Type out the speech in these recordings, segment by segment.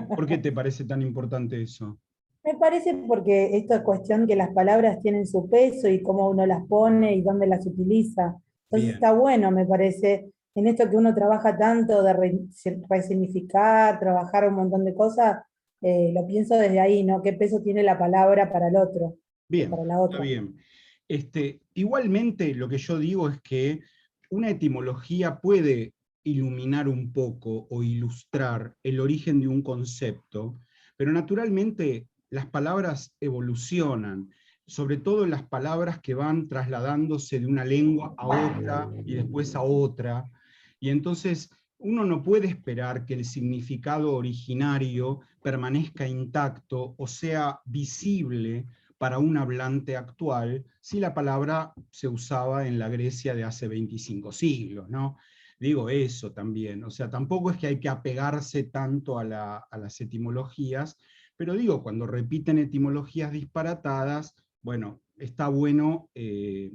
Por qué te parece tan importante eso? Me parece porque esto es cuestión que las palabras tienen su peso y cómo uno las pone y dónde las utiliza. Entonces Bien, está bueno, me parece, en esto que uno trabaja tanto de resignificar, trabajar un montón de cosas, lo pienso desde ahí, ¿no? ¿Qué peso tiene la palabra para el otro o bien, para la está otra? bien. Igualmente lo que yo digo es que una etimología puede iluminar un poco o ilustrar el origen de un concepto, pero naturalmente las palabras evolucionan, sobre todo las palabras que van trasladándose de una lengua a otra y después a otra, y entonces uno no puede esperar que el significado originario permanezca intacto o sea visible para un hablante actual si la palabra se usaba en la Grecia de hace 25 siglos, ¿no? Digo eso también, o sea, tampoco es que hay que apegarse tanto a las etimologías, pero digo, cuando repiten etimologías disparatadas, bueno, está bueno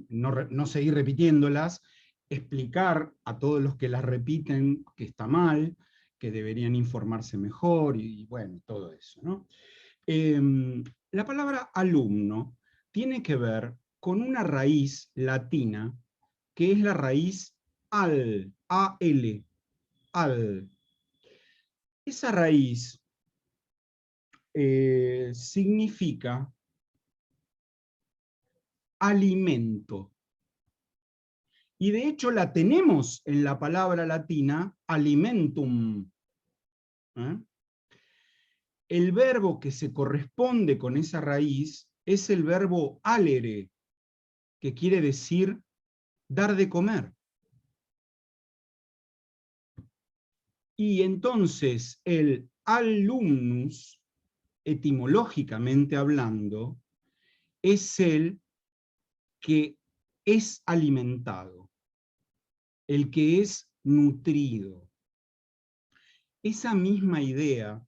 no seguir repitiéndolas, explicar a todos los que las repiten que está mal, que deberían informarse mejor y bueno, todo eso, ¿no? La palabra alumno tiene que ver con una raíz latina que es la raíz al, al. Esa raíz significa alimento. Y de hecho la tenemos en la palabra latina alimentum. ¿Eh? El verbo que se corresponde con esa raíz es el verbo alere, que quiere decir dar de comer. Y entonces el alumnus, etimológicamente hablando, es el que es alimentado, el que es nutrido. Esa misma idea,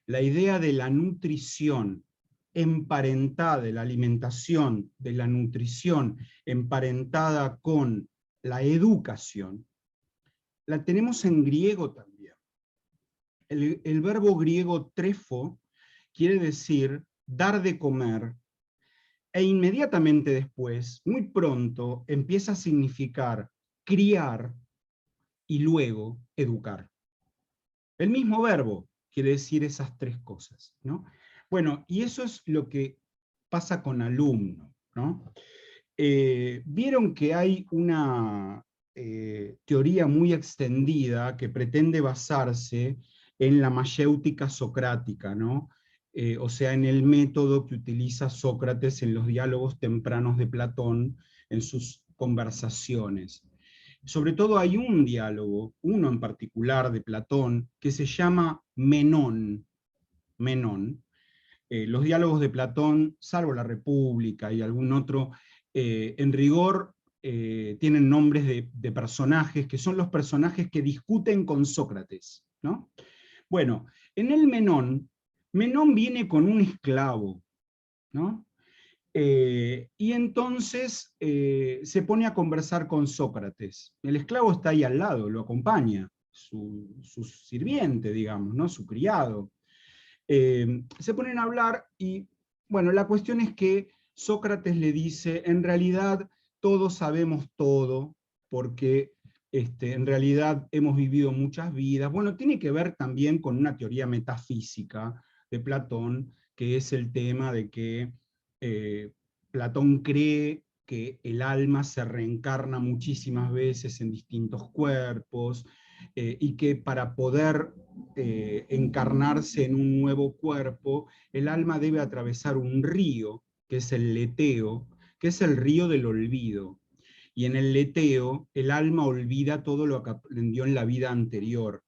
la idea de la nutrición emparentada, de la alimentación, de la nutrición emparentada con la educación, la tenemos en griego también. El verbo griego trefo quiere decir dar de comer, e inmediatamente después, muy pronto, empieza a significar criar y luego educar. El mismo verbo quiere decir esas tres cosas, ¿no? Bueno, y eso es lo que pasa con alumno, ¿no? Vieron que hay una teoría muy extendida que pretende basarse en la mayéutica socrática, ¿no? O sea, en el método que utiliza Sócrates en los diálogos tempranos de Platón, en sus conversaciones. Sobre todo hay un diálogo, uno en particular de Platón, que se llama Menón. Menón. Los diálogos de Platón, salvo la República y algún otro, en rigor tienen nombres de personajes que son los personajes que discuten con Sócrates, ¿no? Bueno, en el Menón, Menón viene con un esclavo, ¿no? Y entonces se pone a conversar con Sócrates. El esclavo está ahí al lado, lo acompaña, su sirviente, digamos, ¿no? Su criado. Se ponen a hablar y, bueno, la cuestión es que Sócrates le dice, en realidad todos sabemos todo, porque en realidad hemos vivido muchas vidas. Bueno, tiene que ver también con una teoría metafísica de Platón, que es el tema de que eh, Platón cree que el alma se reencarna muchísimas veces en distintos cuerpos, y que para poder encarnarse en un nuevo cuerpo, el alma debe atravesar un río, que es el leteo, que es el río del olvido. Y en el leteo, el alma olvida todo lo que aprendió en la vida anterior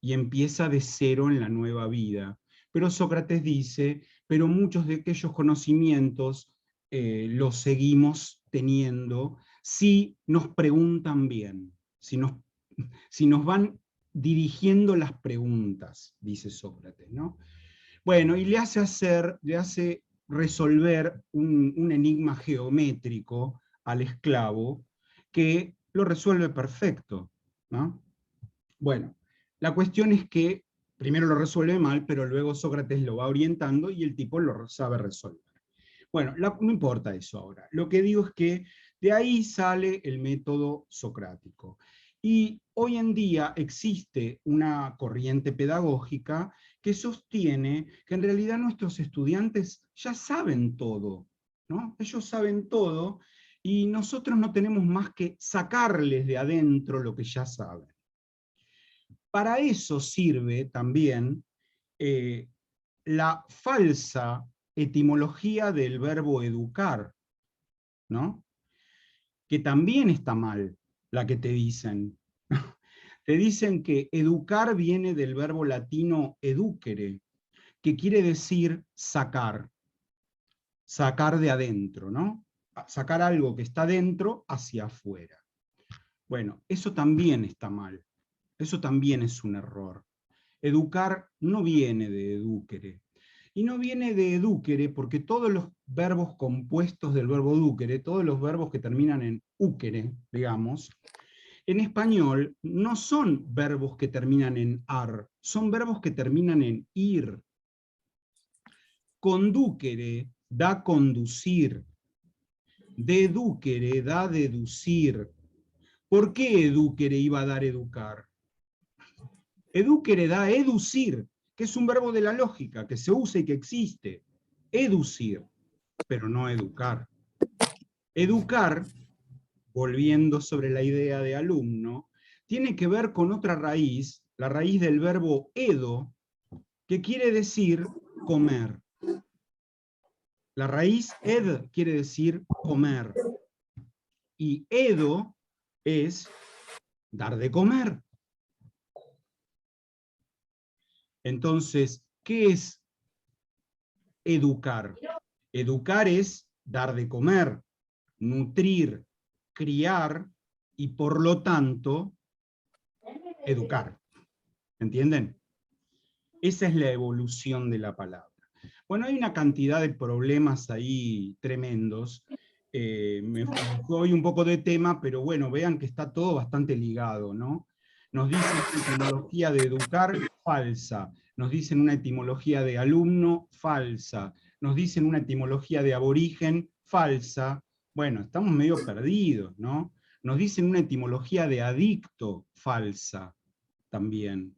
y empieza de cero en la nueva vida. Pero Sócrates dice, pero muchos de aquellos conocimientos los seguimos teniendo si nos preguntan bien, si nos van dirigiendo las preguntas, dice Sócrates, ¿no? Bueno, y le hace resolver un enigma geométrico al esclavo que lo resuelve perfecto, ¿no? Bueno, la cuestión es que primero lo resuelve mal, pero luego Sócrates lo va orientando y el tipo lo sabe resolver. Bueno, no importa eso ahora. Lo que digo es que de ahí sale el método socrático. Y hoy en día existe una corriente pedagógica que sostiene que en realidad nuestros estudiantes ya saben todo, ¿no? Ellos saben todo y nosotros no tenemos más que sacarles de adentro lo que ya saben. Para eso sirve también la falsa etimología del verbo educar, ¿no? Que también está mal, la que te dicen. Te dicen que educar viene del verbo latino educere, que quiere decir sacar, sacar de adentro, ¿no? Sacar algo que está dentro hacia afuera. Bueno, eso también está mal, eso también es un error. Educar no viene de educere, y no viene de educere porque todos los verbos compuestos del verbo educere, todos los verbos que terminan en úquere, digamos, en español no son verbos que terminan en ar, son verbos que terminan en ir. Conducere da conducir, deducere da deducir. ¿Por qué educere iba a dar educar? Educere da educir, que es un verbo de la lógica, que se usa y que existe. Educir, pero no educar. Educar, volviendo sobre la idea de alumno, tiene que ver con otra raíz, la raíz del verbo edo, que quiere decir comer. La raíz ed quiere decir comer. Y edo es dar de comer. Entonces, ¿qué es educar? Educar es dar de comer, nutrir, criar y por lo tanto educar. ¿Entienden? Esa es la evolución de la palabra. Bueno, hay una cantidad de problemas ahí tremendos. Me voy un poco de tema, pero bueno, vean que está todo bastante ligado, ¿no? Nos dicen una etimología de educar falsa, nos dicen una etimología de alumno falsa, nos dicen una etimología de aborigen falsa. Bueno, estamos medio perdidos, ¿no? Nos dicen una etimología de adicto falsa también.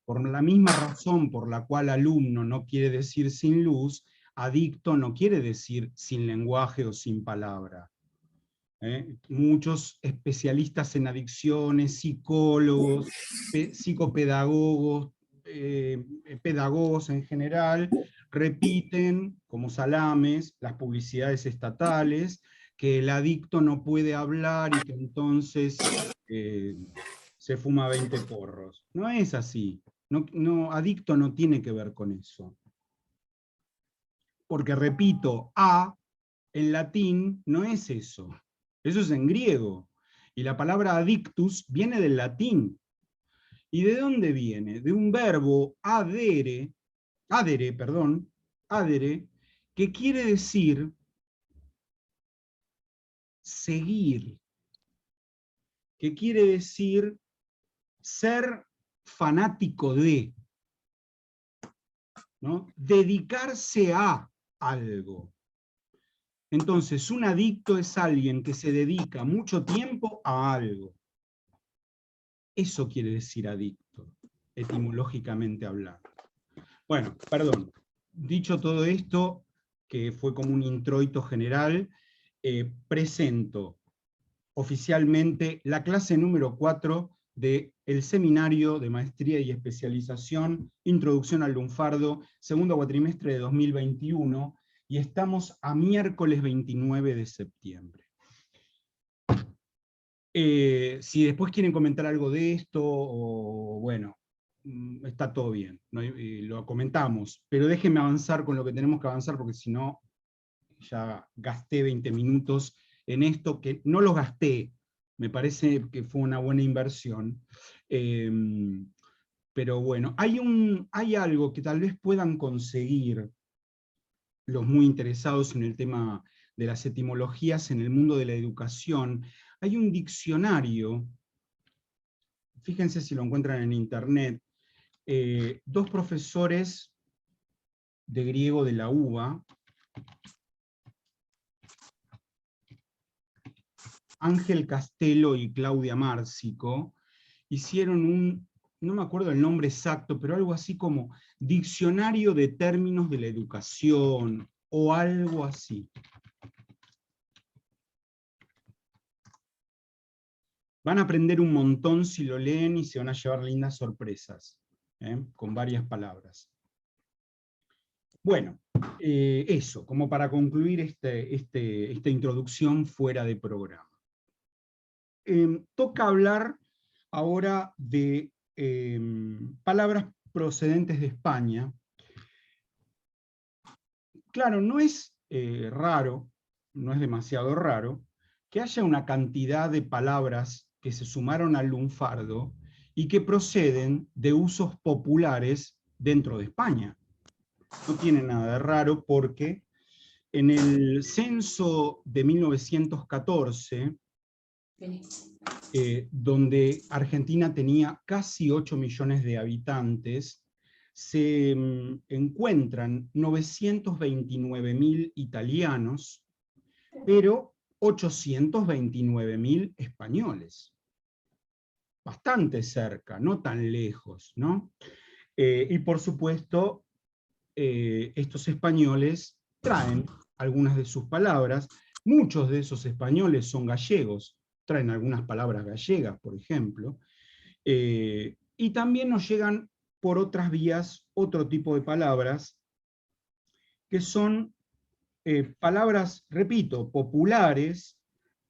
Por la misma razón por la cual alumno no quiere decir sin luz, adicto no quiere decir sin lenguaje o sin palabra. Muchos especialistas en adicciones, psicólogos, psicopedagogos, pedagogos en general, repiten como salames las publicidades estatales, que el adicto no puede hablar y que entonces se fuma 20 porros. No es así. Adicto no tiene que ver con eso. Porque repito, en latín no es eso. Eso es en griego. Y la palabra adictus viene del latín. ¿Y de dónde viene? De un verbo adere, que quiere decir seguir, que quiere decir ser fanático de, ¿no? Dedicarse a algo. Entonces, un adicto es alguien que se dedica mucho tiempo a algo. Eso quiere decir adicto, etimológicamente hablando. Bueno, perdón. Dicho todo esto, que fue como un introito general, presento oficialmente la clase número 4 del Seminario de Maestría y Especialización, Introducción al Lunfardo, segundo cuatrimestre de 2021, y estamos a miércoles 29 de septiembre. Si después quieren comentar algo de esto, o bueno, está todo bien, ¿no? Lo comentamos, pero déjenme avanzar con lo que tenemos que avanzar, porque si no, ya gasté 20 minutos en esto, que no los gasté, me parece que fue una buena inversión, pero bueno, hay algo que tal vez puedan conseguir los muy interesados en el tema de las etimologías en el mundo de la educación. Hay un diccionario, fíjense si lo encuentran en internet, dos profesores de griego de la UBA, Ángel Castelo y Claudia Márcico, hicieron no me acuerdo el nombre exacto, pero algo así como Diccionario de Términos de la Educación, o algo así. Van a aprender un montón si lo leen y se van a llevar lindas sorpresas, con varias palabras. Bueno, eso, como para concluir esta introducción fuera de programa. Toca hablar ahora de palabras procedentes de España. Claro, no es raro, no es demasiado raro, que haya una cantidad de palabras que se sumaron al lunfardo y que proceden de usos populares dentro de España. No tiene nada de raro porque en el censo de 1914, donde Argentina tenía casi 8 millones de habitantes, se encuentran 929.000 italianos, pero 829.000 españoles. Bastante cerca, no tan lejos, ¿no? Y por supuesto, estos españoles traen algunas de sus palabras. Muchos de esos españoles son gallegos, traen algunas palabras gallegas, por ejemplo, y también nos llegan por otras vías otro tipo de palabras, que son palabras, repito, populares,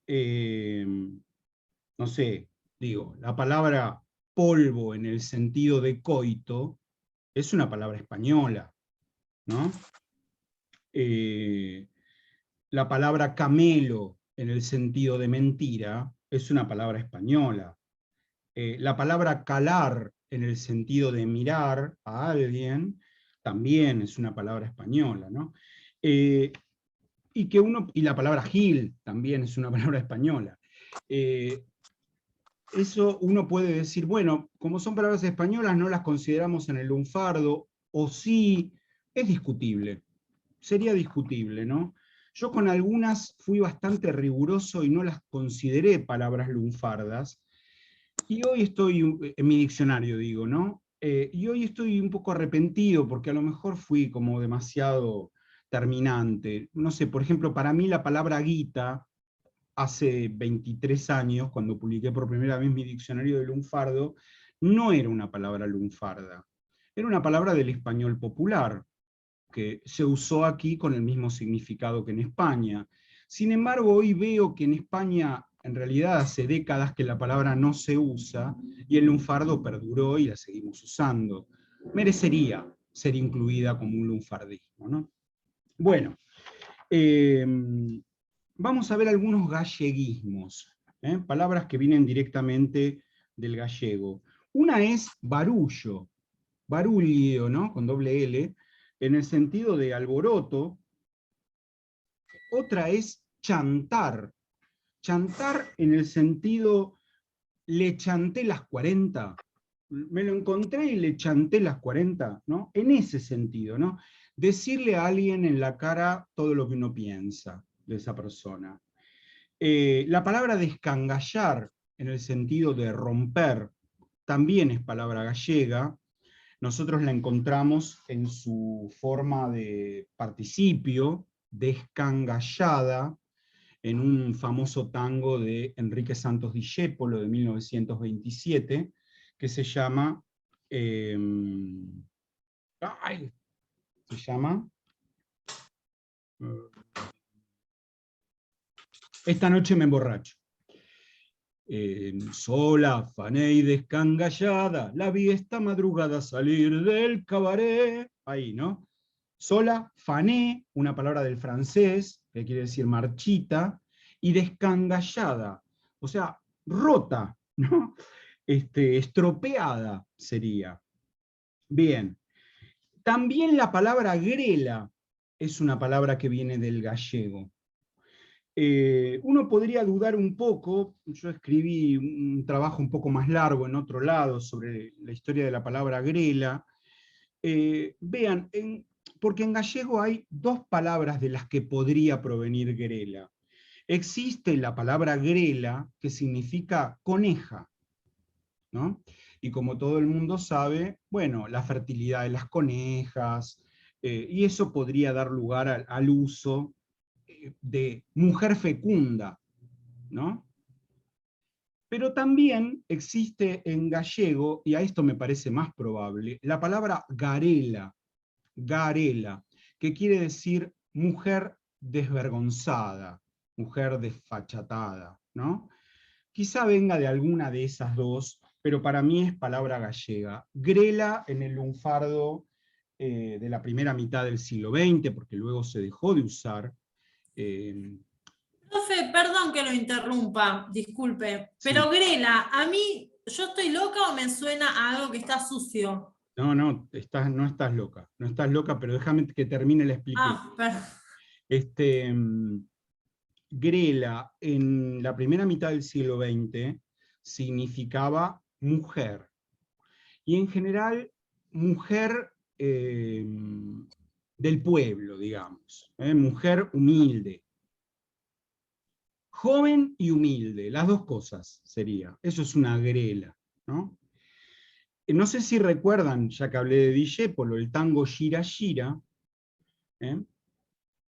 no sé, digo, la palabra polvo en el sentido de coito es una palabra española, ¿no? La palabra camelo en el sentido de mentira es una palabra española. La palabra calar en el sentido de mirar a alguien también es una palabra española, ¿no? Y la palabra gil también es una palabra española. Eso uno puede decir, bueno, como son palabras españolas, no las consideramos en el lunfardo, o sí, es discutible. Sería discutible, ¿no? Yo con algunas fui bastante riguroso y no las consideré palabras lunfardas, y hoy estoy, en mi diccionario digo, ¿no? Y hoy estoy un poco arrepentido, porque a lo mejor fui como demasiado terminante. No sé, por ejemplo, para mí la palabra guita, hace 23 años, cuando publiqué por primera vez mi diccionario de lunfardo, no era una palabra lunfarda, era una palabra del español popular, que se usó aquí con el mismo significado que en España. Sin embargo, hoy veo que en España, en realidad hace décadas que la palabra no se usa, y el lunfardo perduró y la seguimos usando. Merecería ser incluida como un lunfardismo, ¿no? Bueno, vamos a ver algunos galleguismos, palabras que vienen directamente del gallego. Una es barullo, barullo, ¿no? Con doble L, en el sentido de alboroto. Otra es chantar, chantar en el sentido, le chanté las 40, me lo encontré y le chanté las 40, ¿no? En ese sentido, ¿no? Decirle a alguien en la cara todo lo que uno piensa de esa persona. La palabra descangallar, en el sentido de romper, también es palabra gallega. Nosotros la encontramos en su forma de participio, descangallada, en un famoso tango de Enrique Santos Discépolo de 1927, que se llama, Esta noche me emborracho. Sola, afané y descangallada, la vi esta madrugada salir del cabaret. Ahí, ¿no? Sola, fané, una palabra del francés, que quiere decir marchita, y descangallada, o sea, rota, ¿no? Estropeada sería. Bien. También la palabra grela es una palabra que viene del gallego. Uno podría dudar un poco, yo escribí un trabajo un poco más largo en otro lado sobre la historia de la palabra grela. Vean, porque en gallego hay dos palabras de las que podría provenir grela. Existe la palabra grela, que significa coneja, ¿no? Y como todo el mundo sabe, bueno, la fertilidad de las conejas, y eso podría dar lugar al uso de mujer fecunda, ¿no? Pero también existe en gallego, y a esto me parece más probable, la palabra garela, garela, que quiere decir mujer desvergonzada, mujer desfachatada, ¿no? Quizá venga de alguna de esas dos, pero para mí es palabra gallega. Grela en el lunfardo de la primera mitad del siglo XX, porque luego se dejó de usar. eh, Profe, perdón que lo interrumpa, disculpe, pero sí. grela, a mí, ¿yo estoy loca o me suena a algo que está sucio? No, no, no estás loca, no estás loca, pero déjame que termine la explicación. Ah, perdón. Este, grela, en la primera mitad del siglo XX, significaba mujer. Y en general, mujer del pueblo, digamos. Mujer humilde. Joven y humilde, las dos cosas sería. Eso es una grela, ¿no? No sé si recuerdan, ya que hablé de Discépolo, el tango Gira Gira, ¿eh?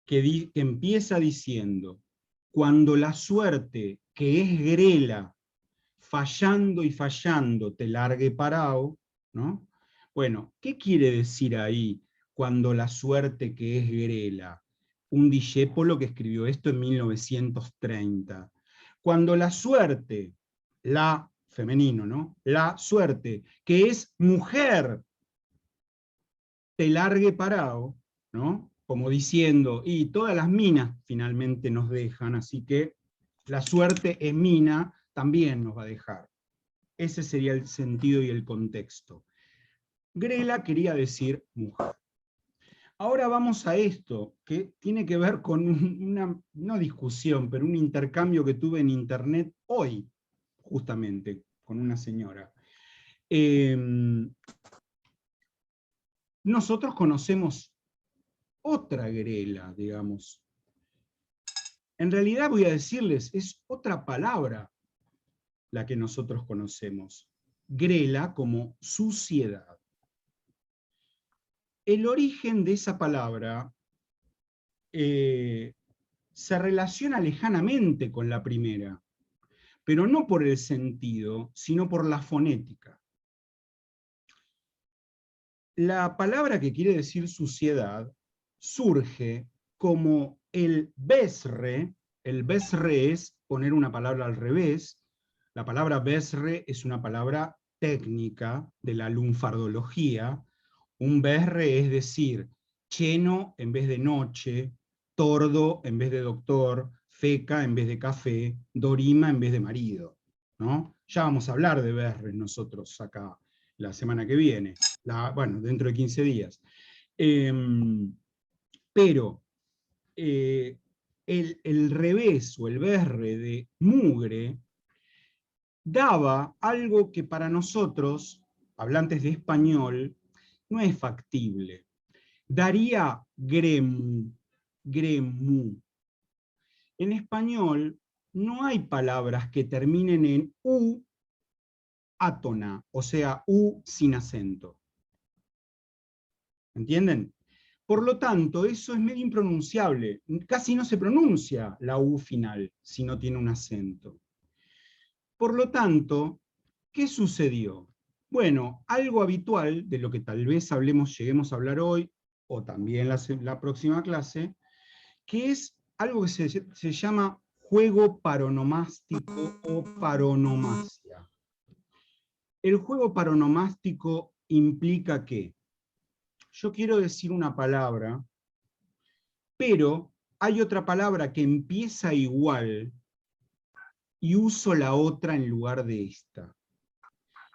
Que empieza diciendo: cuando la suerte, que es grela, fallando y fallando, te largue parao, ¿no? Bueno, ¿qué quiere decir ahí cuando la suerte que es grela? Un Discépolo que escribió esto en 1930. Cuando la suerte, la femenino, ¿no? La suerte, que es mujer, te largue parao, ¿no? Como diciendo, y todas las minas finalmente nos dejan, así que la suerte en mina también nos va a dejar. Ese sería el sentido y el contexto. Grela quería decir mujer. Ahora vamos a esto, que tiene que ver con una, no discusión, pero un intercambio que tuve en internet hoy, justamente, con una señora. Nosotros conocemos otra grela, digamos. En realidad voy a decirles, es otra palabra la que nosotros conocemos. Grela como suciedad. El origen de esa palabra se relaciona lejanamente con la primera, pero no por el sentido, sino por la fonética. La palabra que quiere decir suciedad surge como el besre es poner una palabra al revés. La palabra besre es una palabra técnica de la lunfardología. Un besre es decir, lleno en vez de noche, tordo en vez de doctor, feca en vez de café, dorima en vez de marido, ¿no? Ya vamos a hablar de besres nosotros acá la semana que viene, bueno, dentro de 15 días. Pero el revés o el berre de mugre daba algo que para nosotros, hablantes de español, no es factible. Daría gremu, gremu. En español no hay palabras que terminen en u átona, o sea, u sin acento. ¿Entienden? Por lo tanto, eso es medio impronunciable. Casi no se pronuncia la U final si no tiene un acento. Por lo tanto, ¿qué sucedió? Bueno, algo habitual de lo que tal vez lleguemos a hablar hoy, o también la próxima clase, que es algo que se llama juego paronomástico o paronomasia. El juego paronomástico implica que yo quiero decir una palabra, pero hay otra palabra que empieza igual y uso la otra en lugar de esta.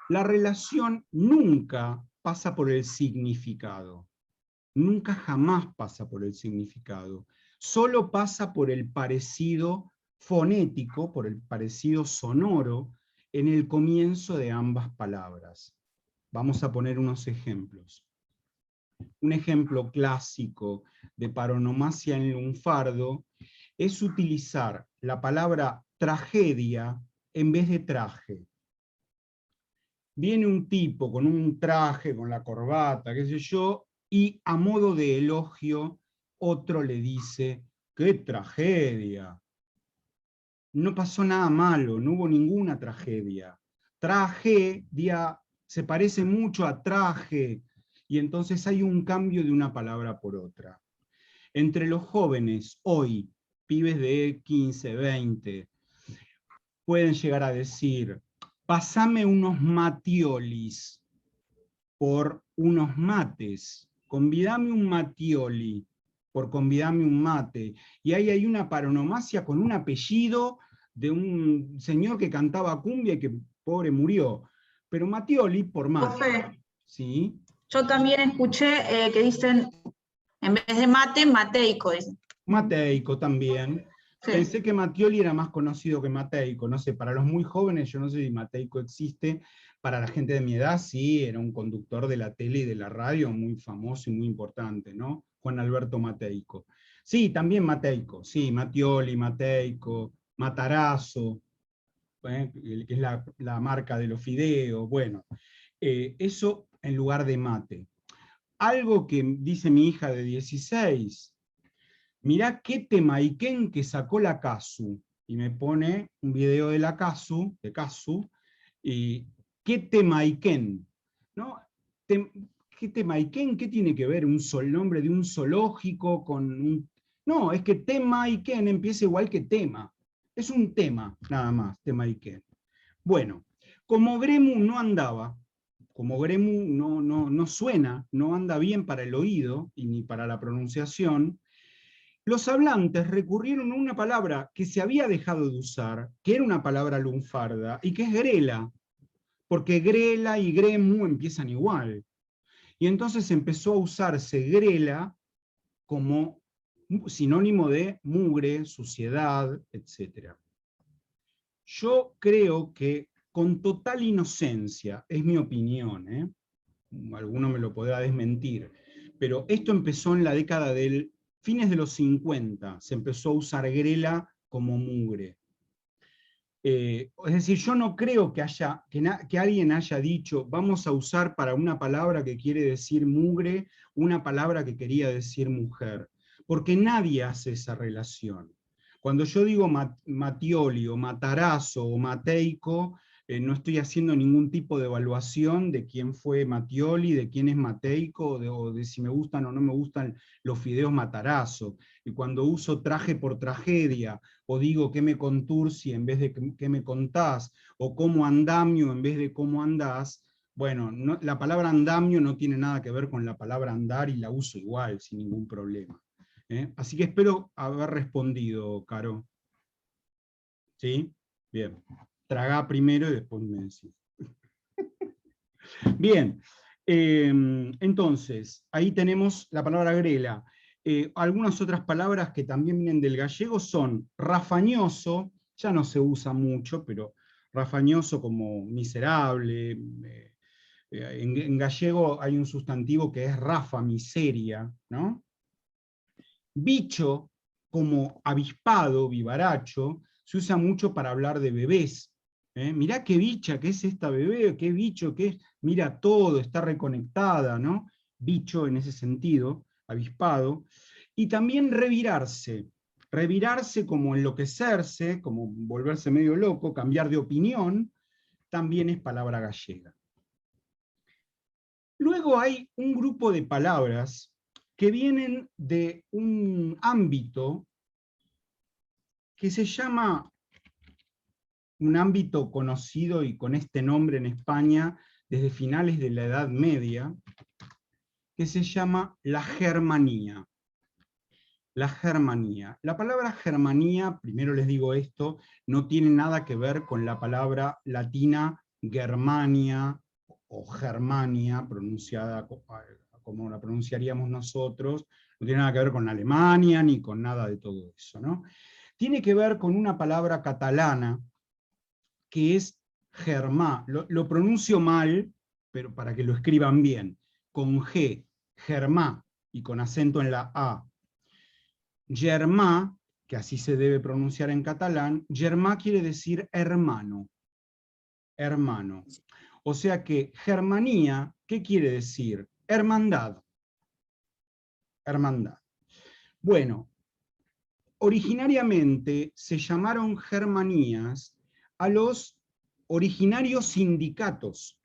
La relación nunca pasa por el significado. Nunca jamás pasa por el significado. solo pasa por el parecido fonético, por el parecido sonoro, en el comienzo de ambas palabras. Vamos a poner unos ejemplos. Un ejemplo clásico de paronomasia en lunfardo es utilizar la palabra tragedia en vez de traje. Viene un tipo con un traje, con la corbata, qué sé yo, y a modo de elogio, otro le dice, ¡qué tragedia! No pasó nada malo, no hubo ninguna tragedia. Tragedia se parece mucho a traje, y entonces hay un cambio de una palabra por otra. Entre los jóvenes, hoy, pibes de 15, 20, pueden llegar a decir, pasame unos matiolis por unos mates, convidame un matioli por convidame un mate, y ahí hay una paronomasia con un apellido de un señor que cantaba cumbia y que pobre murió, pero matioli por mate. Profe, ¿Sí? yo también escuché que dicen, en vez de mate, mateico. Dicen. Mateico también. Sí. Pensé que Mattioli era más conocido que Mateico, no sé, para los muy jóvenes yo no sé si Mateico existe, para la gente de mi edad sí, era un conductor de la tele y de la radio muy famoso y muy importante, ¿no? Juan Alberto Mateico. Sí, también Mateico, sí, Mattioli, Mateico, Matarazzo, que es la marca de los fideos, bueno, eso en lugar de mate. Algo que dice mi hija de 16, mirá qué temaiken que sacó la Casu, y me pone un video de la Casu, y qué temaiken, ¿no? ¿Qué temaiken? ¿Qué tiene que ver un nombre de un zoológico con un... No, es que temaiken empieza igual que tema, es un tema nada más, temaiken. Bueno, como Gremu no andaba, como Gremu no suena, no anda bien para el oído y ni para la pronunciación, los hablantes recurrieron a una palabra que se había dejado de usar, que era una palabra lunfarda, y que es grela, porque grela y gremu empiezan igual. Y entonces empezó a usarse grela como sinónimo de mugre, suciedad, etc. Yo creo que con total inocencia, es mi opinión, alguno me lo podrá desmentir, pero esto empezó en la década del fines de los 50, se empezó a usar grela como mugre. Es decir, yo no creo que alguien haya dicho, vamos a usar para una palabra que quiere decir mugre, una palabra que quería decir mujer, porque nadie hace esa relación. Cuando yo digo Mattioli o Matarazzo o Mateico, no estoy haciendo ningún tipo de evaluación de quién fue Mattioli, de quién es Mateico, o de si me gustan o no me gustan los fideos Matarazzo. Y cuando uso traje por tragedia, o digo qué me contursi en vez de qué me contás, o cómo andamio en vez de cómo andás, bueno, la palabra andamio no tiene nada que ver con la palabra andar y la uso igual, sin ningún problema. Así que espero haber respondido, Caro. ¿Sí? Bien. Tragá primero y después me decís. Bien. Entonces, ahí tenemos la palabra grela. Algunas otras palabras que también vienen del gallego son rafañoso, ya no se usa mucho, pero rafañoso como miserable. En gallego hay un sustantivo que es rafa, miseria, ¿no? Bicho, como avispado, vivaracho, se usa mucho para hablar de bebés. Mirá qué bicha, qué es esta bebé, qué bicho, qué es, mira todo, está reconectada, ¿no? Bicho en ese sentido, avispado. Y también revirarse como enloquecerse, como volverse medio loco, cambiar de opinión, también es palabra gallega. Luego hay un grupo de palabras que vienen de un ámbito que se llama, un ámbito conocido y con este nombre en España desde finales de la Edad Media, que se llama la germanía. La germanía. La palabra germanía, primero les digo esto, no tiene nada que ver con la palabra latina Germania o Germania, pronunciada como la pronunciaríamos nosotros, No tiene nada que ver con Alemania, ni con nada de todo eso, ¿no? Tiene que ver con una palabra catalana, que es germà. Lo pronuncio mal, pero para que lo escriban bien, con G, germà, y con acento en la A. Germà, que así se debe pronunciar en catalán, germà quiere decir hermano. Hermano. O sea que germanía, ¿qué quiere decir? Hermandad. Hermandad. Bueno, originariamente se llamaron germanías a los originarios sindicatos.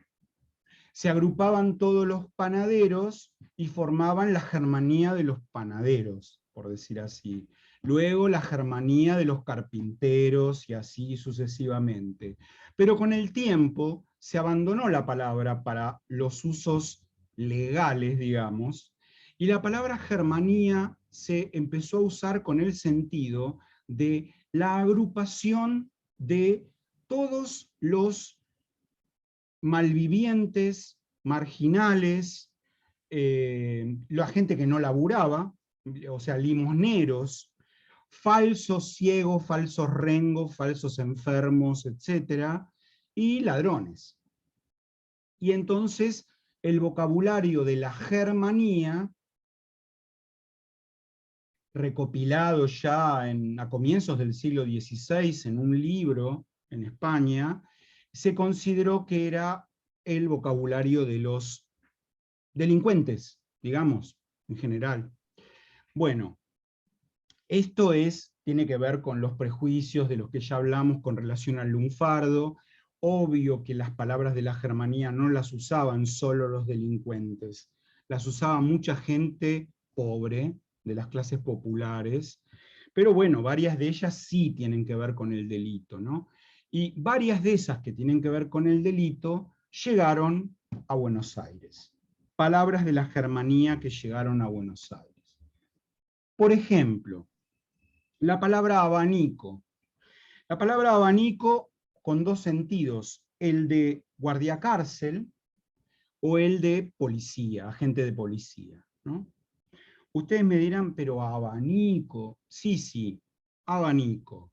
Se agrupaban todos los panaderos y formaban la germanía de los panaderos, por decir así. Luego la germanía de los carpinteros y así sucesivamente. Pero con el tiempo se abandonó la palabra para los usos legales, digamos, y la palabra germanía se empezó a usar con el sentido de la agrupación de todos los malvivientes, marginales, la gente que no laburaba, o sea, limosneros, falsos ciegos, falsos rengos, falsos enfermos, etc., y ladrones. Y entonces el vocabulario de la germanía, recopilado ya a comienzos del siglo XVI en un libro en España, se consideró que era el vocabulario de los delincuentes, digamos, en general. Bueno, esto tiene que ver con los prejuicios de los que ya hablamos con relación al lunfardo. Obvio que las palabras de la germanía no las usaban solo los delincuentes, las usaba mucha gente pobre, de las clases populares, pero bueno, varias de ellas sí tienen que ver con el delito, ¿no? Y varias de esas que tienen que ver con el delito llegaron a Buenos Aires. Palabras de la germanía que llegaron a Buenos Aires. Por ejemplo, la palabra abanico. La palabra abanico con dos sentidos, el de guardiacárcel o el de policía, agente de policía, ¿no? Ustedes me dirán, pero abanico, sí, abanico.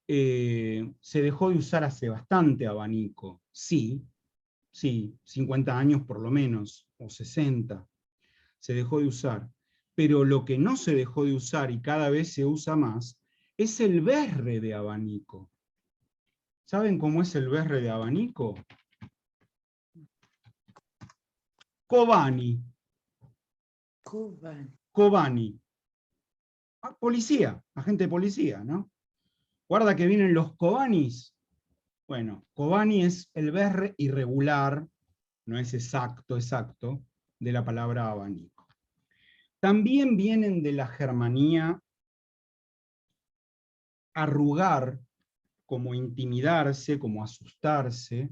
Se dejó de usar hace bastante abanico, sí, 50 años por lo menos, o 60, se dejó de usar. Pero lo que no se dejó de usar y cada vez se usa más, es el berre de abanico. ¿Saben cómo es el berre de abanico? Cobani. Cobani. Policía, agente de policía, ¿no? Guarda que vienen los cobanis. Bueno, cobani es el berre irregular, no es exacto, de la palabra abanico. También vienen de la germanía arrugar, como intimidarse, como asustarse.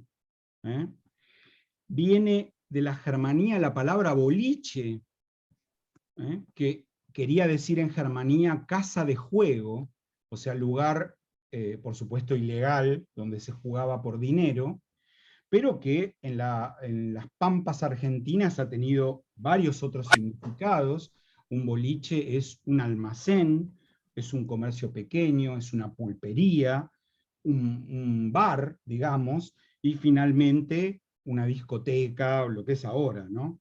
Viene de la germanía la palabra boliche, que quería decir en germanía casa de juego, o sea, lugar, por supuesto, ilegal, donde se jugaba por dinero, pero que en las pampas argentinas ha tenido varios otros significados. Un boliche es un almacén, es un comercio pequeño, es una pulpería, un bar, digamos, y finalmente una discoteca, o lo que es ahora, ¿no?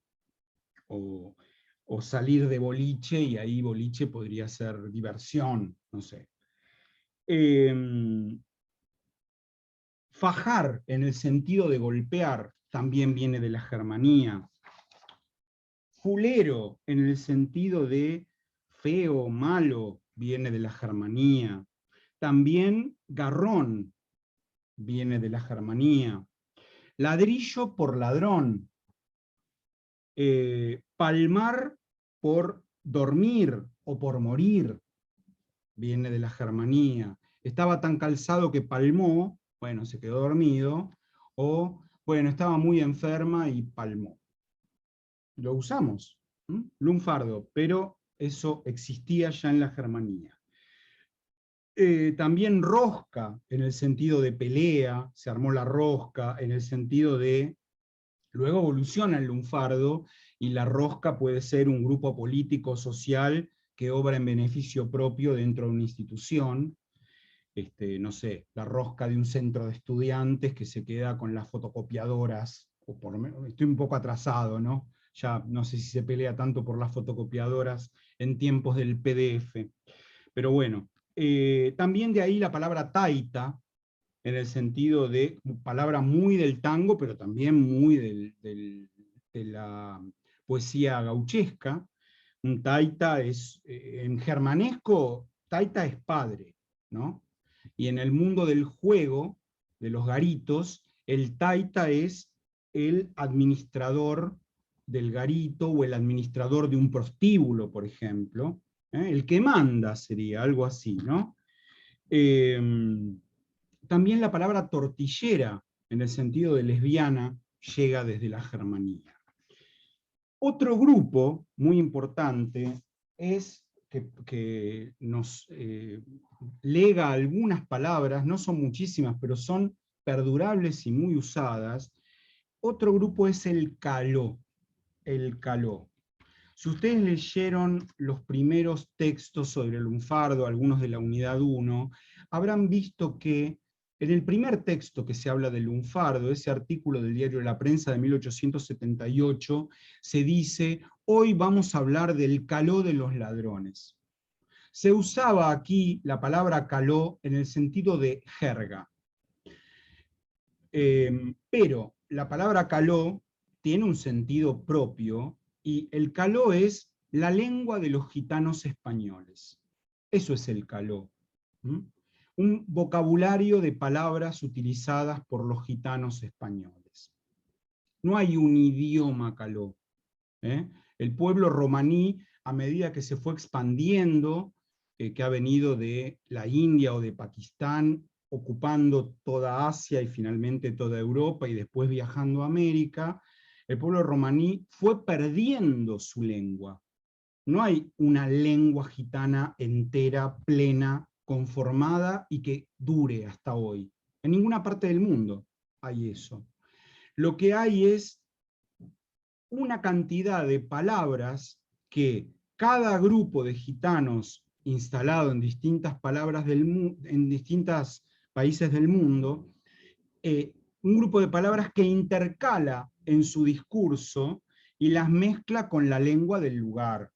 O salir de boliche, y ahí boliche podría ser diversión, no sé. Fajar, en el sentido de golpear, también viene de la germanía. Fulero, en el sentido de feo, malo, viene de la germanía. También garrón viene de la germanía. Ladrillo por ladrón. Palmar por dormir o por morir viene de la germanía. Estaba tan cansado que palmó, bueno, se quedó dormido, o, bueno, estaba muy enferma y palmó. Lo usamos, lunfardo, pero eso existía ya en la germanía. También rosca, en el sentido de pelea, se armó la rosca, en el sentido de, luego evoluciona el lunfardo, y la rosca puede ser un grupo político o social que obra en beneficio propio dentro de una institución. No sé, la rosca de un centro de estudiantes que se queda con las fotocopiadoras, o por lo menos, estoy un poco atrasado, ¿no? Ya no sé si se pelea tanto por las fotocopiadoras en tiempos del PDF. Pero bueno, también de ahí la palabra taita, en el sentido de palabra muy del tango, pero también muy de la poesía gauchesca. Un taita es, en germanesco, taita es padre, ¿no? Y en el mundo del juego, de los garitos, el taita es el administrador del garito o el administrador de un prostíbulo, por ejemplo. El que manda sería algo así, ¿no? También la palabra tortillera, en el sentido de lesbiana, llega desde la germanía. Otro grupo muy importante es que nos lega algunas palabras, no son muchísimas, pero son perdurables y muy usadas. Otro grupo es el caló. El caló. Si ustedes leyeron los primeros textos sobre el lunfardo, algunos de la unidad 1, habrán visto que en el primer texto que se habla del lunfardo, ese artículo del diario La Prensa de 1878, se dice: hoy vamos a hablar del caló de los ladrones. Se usaba aquí la palabra caló en el sentido de jerga. Pero la palabra caló tiene un sentido propio, y el caló es la lengua de los gitanos españoles. Eso es el caló. Un vocabulario de palabras utilizadas por los gitanos españoles. No hay un idioma caló. El pueblo romaní, a medida que se fue expandiendo, que ha venido de la India o de Pakistán, ocupando toda Asia y finalmente toda Europa, y después viajando a América, el pueblo romaní fue perdiendo su lengua. No hay una lengua gitana entera, plena, conformada y que dure hasta hoy. En ninguna parte del mundo hay eso. Lo que hay es una cantidad de palabras que cada grupo de gitanos instalado en distintas en distintos países del mundo, un grupo de palabras que intercala en su discurso y las mezcla con la lengua del lugar.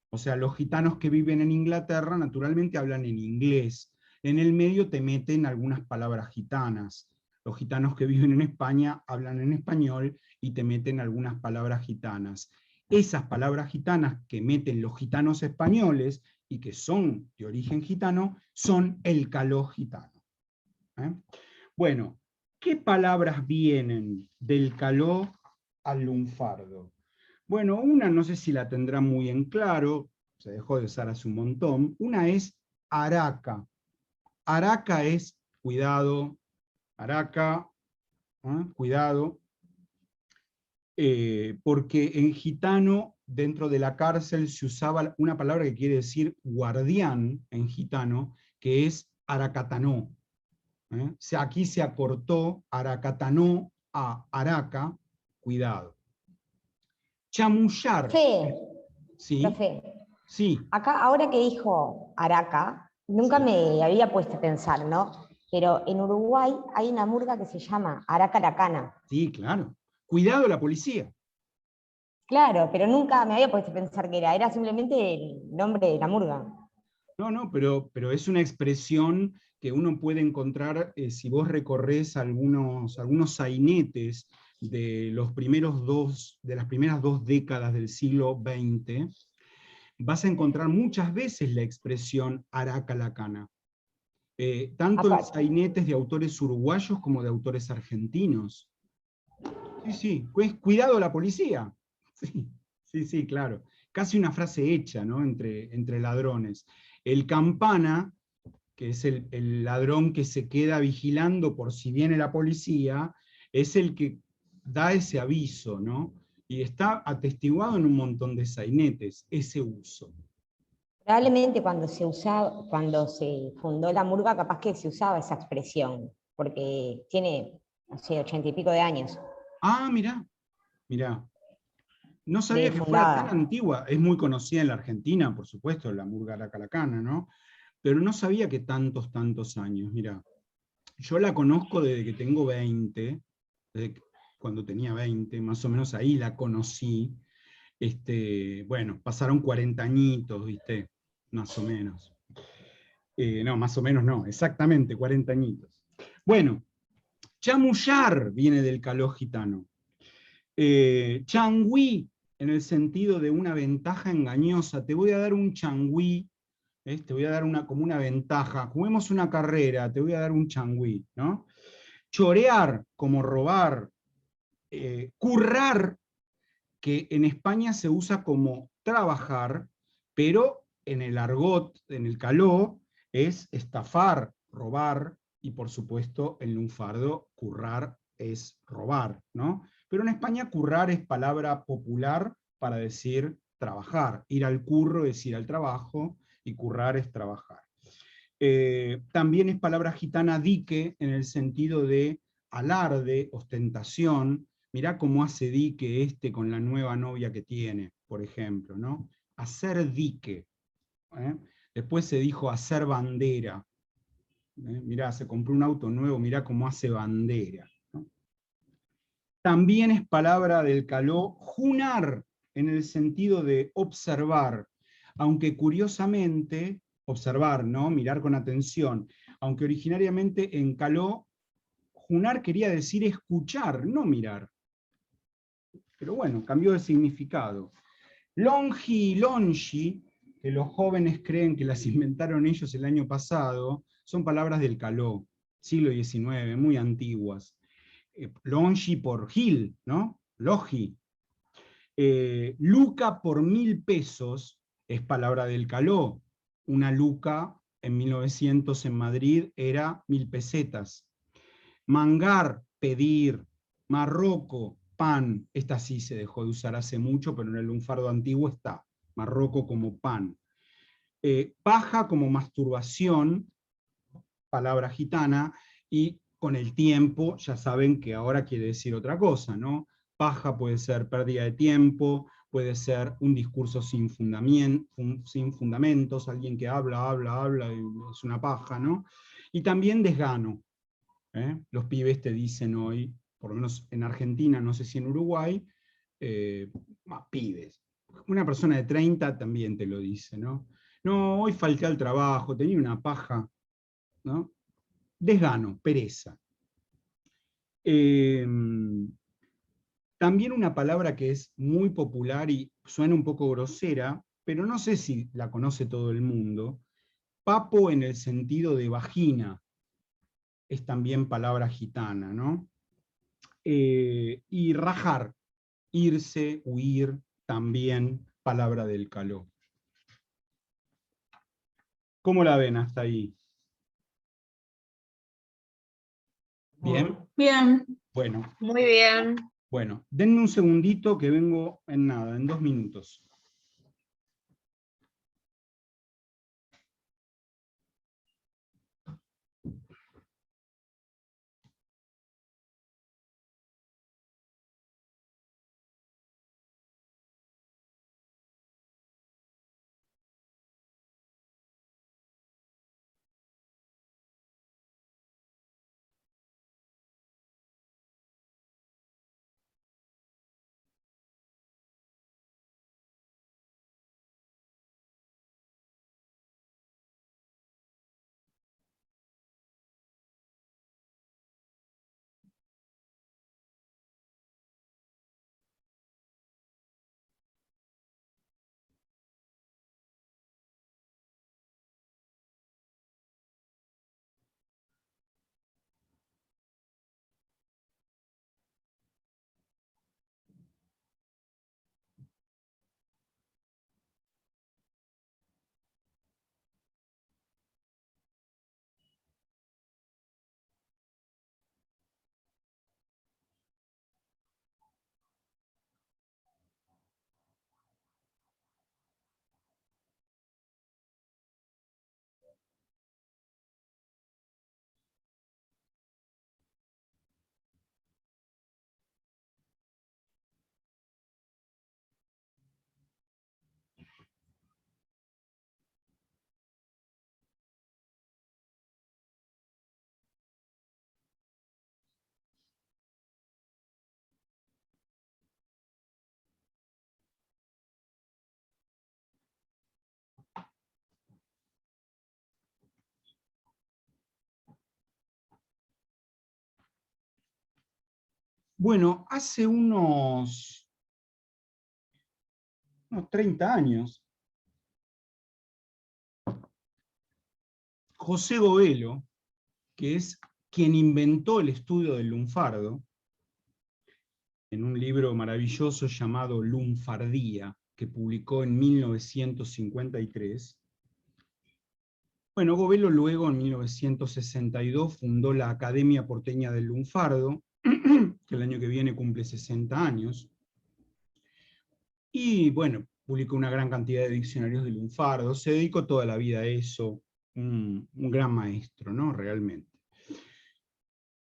O sea, los gitanos que viven en Inglaterra naturalmente hablan en inglés. En el medio te meten algunas palabras gitanas. Los gitanos que viven en España hablan en español y te meten algunas palabras gitanas. Esas palabras gitanas que meten los gitanos españoles y que son de origen gitano, son el caló gitano. Bueno, ¿qué palabras vienen del caló al lunfardo? Bueno, una no sé si la tendrá muy en claro, se dejó de usar hace un montón. Una es araca. Araca es cuidado, araca, cuidado, porque en gitano, dentro de la cárcel, se usaba una palabra que quiere decir guardián en gitano, que es aracatanó. Aquí se acortó aracatanó a araca, cuidado. Chamullar. Fe, ¿Sí? profe, Sí. acá ahora que dijo Araca, nunca Sí. me había puesto a pensar, ¿no? Pero en Uruguay hay una murga que se llama Araca Aracana. Sí, claro. Cuidado la policía. Claro, pero nunca me había puesto a pensar que era simplemente el nombre de la murga. No, pero es una expresión que uno puede encontrar si vos recorres algunos sainetes de las primeras dos décadas del siglo XX, vas a encontrar muchas veces la expresión araca lacana. Tanto en sainetes de autores uruguayos como de autores argentinos. Sí, cuidado la policía. Sí, claro. Casi una frase hecha, ¿no? Entre ladrones. El campana, que es el ladrón que se queda vigilando por si viene la policía, es el que da ese aviso, ¿no? Y está atestiguado en un montón de sainetes, ese uso. Probablemente cuando se fundó la murga, capaz que se usaba esa expresión, porque tiene, no sé, 80 y pico de años. Ah, mirá. No sabía que fuera tan fundada. antigua. Es muy conocida en la Argentina, por supuesto, la murga aracalacana, ¿no? Pero no sabía que tantos años. Mira, yo la conozco desde que tengo 20, cuando tenía 20, más o menos ahí la conocí. Bueno, pasaron 40 añitos, ¿viste? Más o menos. No, más o menos no, exactamente, 40 añitos. Bueno, chamullar viene del caló gitano. Changüí, en el sentido de una ventaja engañosa. Te voy a dar un changüí, te voy a dar como una ventaja. Juguemos una carrera, te voy a dar un changüí, ¿no? Chorear, como robar. Currar, que en España se usa como trabajar, pero en el argot, en el caló, es estafar, robar, y por supuesto el lunfardo, currar es robar, ¿no? Pero en España currar es palabra popular para decir trabajar. Ir al curro es ir al trabajo, y currar es trabajar. También es palabra gitana dique, en el sentido de alarde, ostentación. Mirá cómo hace dique con la nueva novia que tiene, por ejemplo, ¿no? Hacer dique. ¿Eh? Después se dijo hacer bandera. Mirá, se compró un auto nuevo, mirá cómo hace bandera, ¿no? También es palabra del caló junar, en el sentido de observar, aunque curiosamente, observar, ¿no? Mirar con atención, aunque originariamente en caló, junar quería decir escuchar, no mirar. Pero bueno, cambió de significado. Longi y longi, que los jóvenes creen que las inventaron ellos el año pasado, son palabras del caló, siglo XIX, muy antiguas. Longi por Gil, ¿no? Logi. Luca por 1.000 pesos es palabra del caló. Una luca en 1900 en Madrid era 1.000 pesetas. Mangar, pedir. Marroco, pan. Esta sí se dejó de usar hace mucho, pero en el lunfardo antiguo está. Marroco como pan. Paja como masturbación, palabra gitana, y con el tiempo ya saben que ahora quiere decir otra cosa, ¿no? Paja puede ser pérdida de tiempo, puede ser un discurso sin fundamentos, alguien que habla, y es una paja, ¿no? Y también desgano. Los pibes te dicen hoy, por lo menos en Argentina, no sé si en Uruguay, pibes. Una persona de 30 también te lo dice, ¿no? No, hoy falté al trabajo, tenía una paja, ¿no? Desgano, pereza. También una palabra que es muy popular y suena un poco grosera, pero no sé si la conoce todo el mundo. Papo en el sentido de vagina, es también palabra gitana, ¿no? Y rajar, irse, huir, también palabra del caló. ¿Cómo la ven hasta ahí? ¿Bien? Bien. Bueno, Muy bien. bueno, denme un segundito que vengo en nada, en 2 minutos. Bueno, hace unos 30 años, José Govelo, que es quien inventó el estudio del lunfardo, en un libro maravilloso llamado Lunfardía, que publicó en 1953. Bueno, Govelo luego, en 1962, fundó la Academia Porteña del Lunfardo, que el año que viene cumple 60 años, y bueno, publicó una gran cantidad de diccionarios de lunfardo, se dedicó toda la vida a eso, un gran maestro, ¿no? Realmente.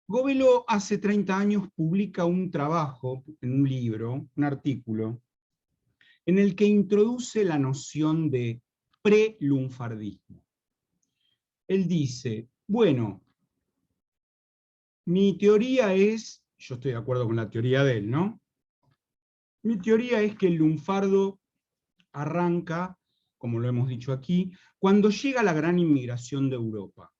Govelo hace 30 años publica un trabajo, en un libro, un artículo, en el que introduce la noción de prelunfardismo. Él dice, bueno, mi teoría es, yo estoy de acuerdo con la teoría de él, ¿no? Mi teoría es que el lunfardo arranca, como lo hemos dicho aquí, cuando llega la gran inmigración de Europa,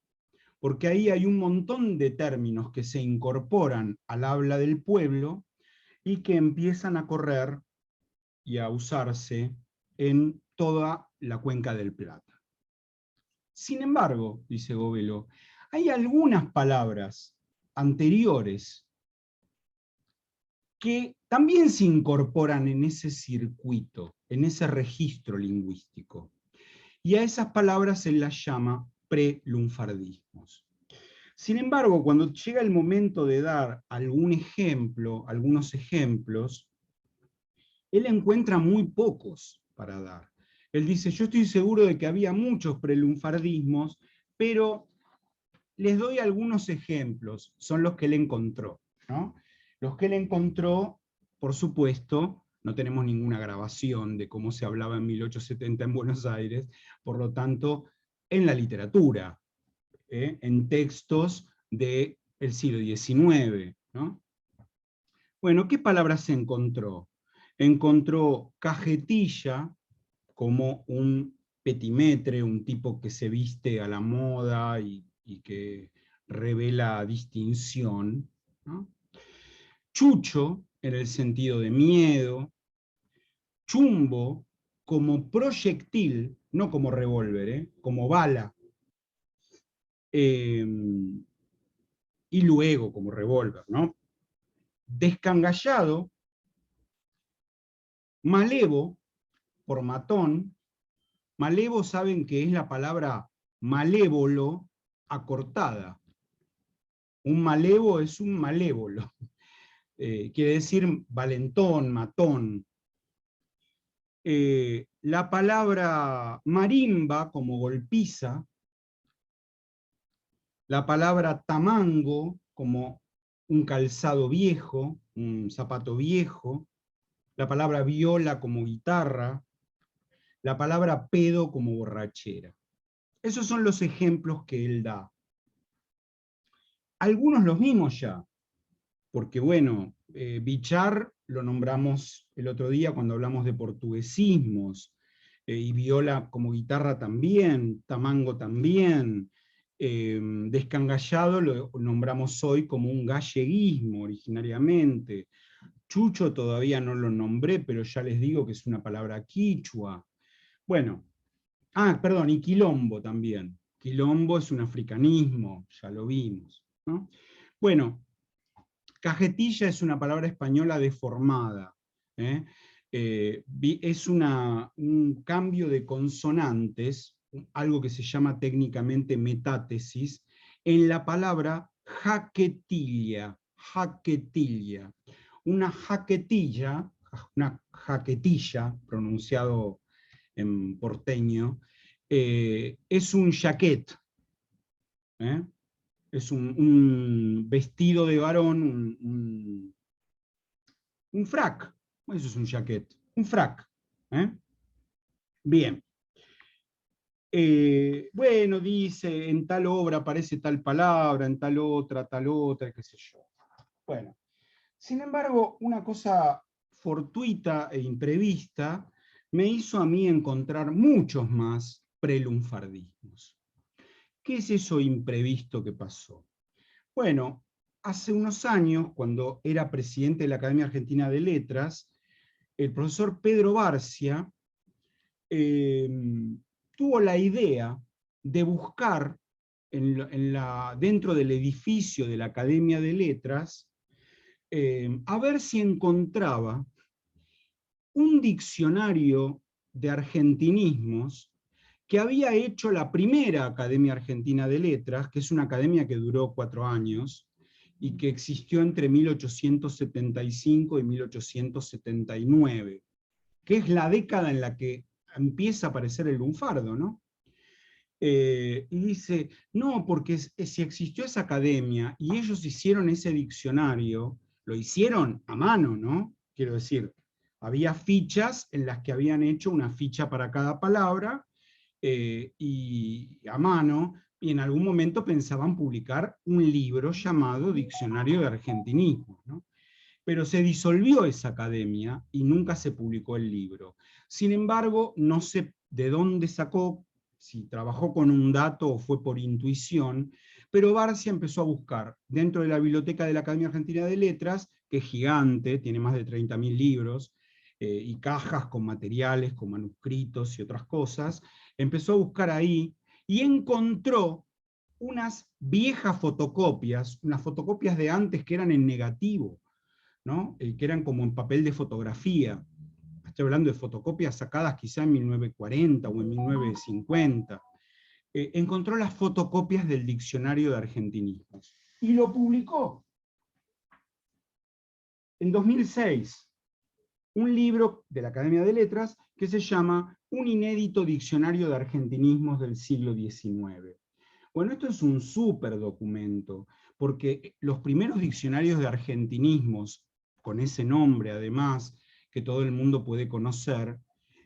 porque ahí hay un montón de términos que se incorporan al habla del pueblo y que empiezan a correr y a usarse en toda la cuenca del Plata. Sin embargo, dice Govelo, hay algunas palabras anteriores que también se incorporan en ese circuito, en ese registro lingüístico. Y a esas palabras se las llama prelunfardismos. Sin embargo, cuando llega el momento de dar algún ejemplo, algunos ejemplos, él encuentra muy pocos para dar. Él dice, yo estoy seguro de que había muchos prelunfardismos, pero les doy algunos ejemplos, son los que él encontró, ¿no? Los que él encontró, por supuesto, no tenemos ninguna grabación de cómo se hablaba en 1870 en Buenos Aires, por lo tanto, en la literatura, en textos del siglo XIX, ¿no? Bueno, ¿qué palabras se encontró? Encontró cajetilla como un petimetre, un tipo que se viste a la moda y que revela distinción, ¿no? Chucho, en el sentido de miedo, chumbo, como proyectil, no como revólver, como bala, y luego como revólver, ¿no? Descangallado, malevo, por matón. Malevo saben que es la palabra malévolo acortada. Un malevo es un malévolo. Quiere decir valentón, matón. La palabra marimba como golpiza. La palabra tamango como un calzado viejo, un zapato viejo. La palabra viola como guitarra. La palabra pedo como borrachera. Esos son los ejemplos que él da. Algunos los vimos ya, porque bueno, Bichar lo nombramos el otro día cuando hablamos de portuguesismos, y viola como guitarra también, tamango también, descangallado lo nombramos hoy como un galleguismo originariamente, chucho todavía no lo nombré, pero ya les digo que es una palabra quichua. Bueno, perdón, y quilombo también. Quilombo es un africanismo, ya lo vimos, ¿no? Bueno, cajetilla es una palabra española deformada. Es un cambio de consonantes, algo que se llama técnicamente metátesis, en la palabra jaquetilla. Jaquetilla. Una jaquetilla, pronunciado en porteño, es un jaquet. Es un vestido de varón, un frac. Eso es un jaquet, un frac. Bien. Bueno, dice, en tal obra aparece tal palabra, en tal otra, qué sé yo. Bueno, sin embargo, una cosa fortuita e imprevista me hizo a mí encontrar muchos más prelunfardismos. ¿Qué es eso imprevisto que pasó? Bueno, hace unos años, cuando era presidente de la Academia Argentina de Letras, el profesor Pedro Barcia tuvo la idea de buscar dentro del edificio de la Academia de Letras, a ver si encontraba un diccionario de argentinismos que había hecho la primera Academia Argentina de Letras, que es una academia que duró 4 años, y que existió entre 1875 y 1879, que es la década en la que empieza a aparecer el lunfardo, ¿no? Y dice, no, porque si existió esa academia y ellos hicieron ese diccionario, lo hicieron a mano, ¿no? Quiero decir, había fichas en las que habían hecho una ficha para cada palabra, y a mano, y en algún momento pensaban publicar un libro llamado Diccionario de Argentinismo, ¿no? Pero se disolvió esa academia y nunca se publicó el libro. Sin embargo, no sé de dónde sacó, si trabajó con un dato o fue por intuición, pero Barcia empezó a buscar dentro de la biblioteca de la Academia Argentina de Letras, que es gigante, tiene más de 30.000 libros, y cajas con materiales, con manuscritos y otras cosas, empezó a buscar ahí y encontró unas viejas fotocopias, unas fotocopias de antes que eran en negativo, ¿no? Que eran como en papel de fotografía. Estoy hablando de fotocopias sacadas quizá en 1940 o en 1950. Encontró las fotocopias del diccionario de argentinismos y lo publicó en 2006. Un libro de la Academia de Letras que se llama Un inédito diccionario de argentinismos del siglo XIX. Bueno, esto es un súper documento, porque los primeros diccionarios de argentinismos, con ese nombre además, que todo el mundo puede conocer,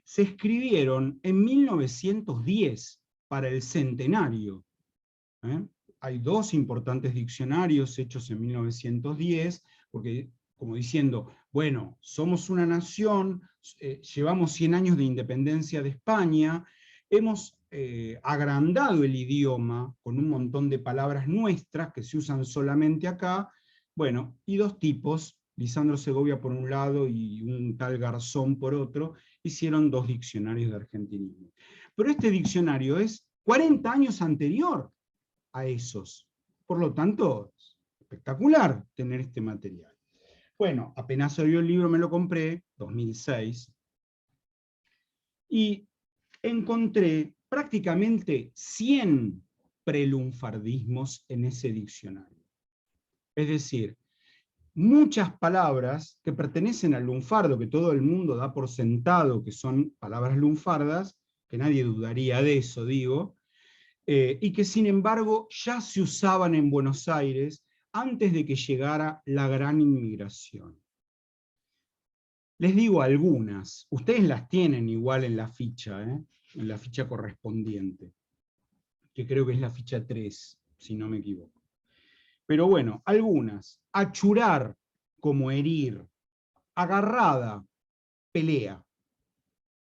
se escribieron en 1910 para el centenario. Hay 2 importantes diccionarios hechos en 1910, porque como diciendo, bueno, somos una nación, llevamos 100 años de independencia de España, hemos agrandado el idioma con un montón de palabras nuestras que se usan solamente acá, bueno, y 2 tipos, Lisandro Segovia por un lado y un tal Garzón por otro, hicieron 2 diccionarios de argentinismo. Pero este diccionario es 40 años anterior a esos. Por lo tanto, es espectacular tener este material. Bueno, apenas salió el libro me lo compré, 2006, y encontré prácticamente 100 prelunfardismos en ese diccionario. Es decir, muchas palabras que pertenecen al lunfardo, que todo el mundo da por sentado que son palabras lunfardas, que nadie dudaría de eso, digo, y que sin embargo ya se usaban en Buenos Aires antes de que llegara la gran inmigración. Les digo algunas, ustedes las tienen igual en la ficha, en la ficha correspondiente, que creo que es la ficha 3, si no me equivoco. Pero bueno, algunas. Achurar, como herir. Agarrada, pelea.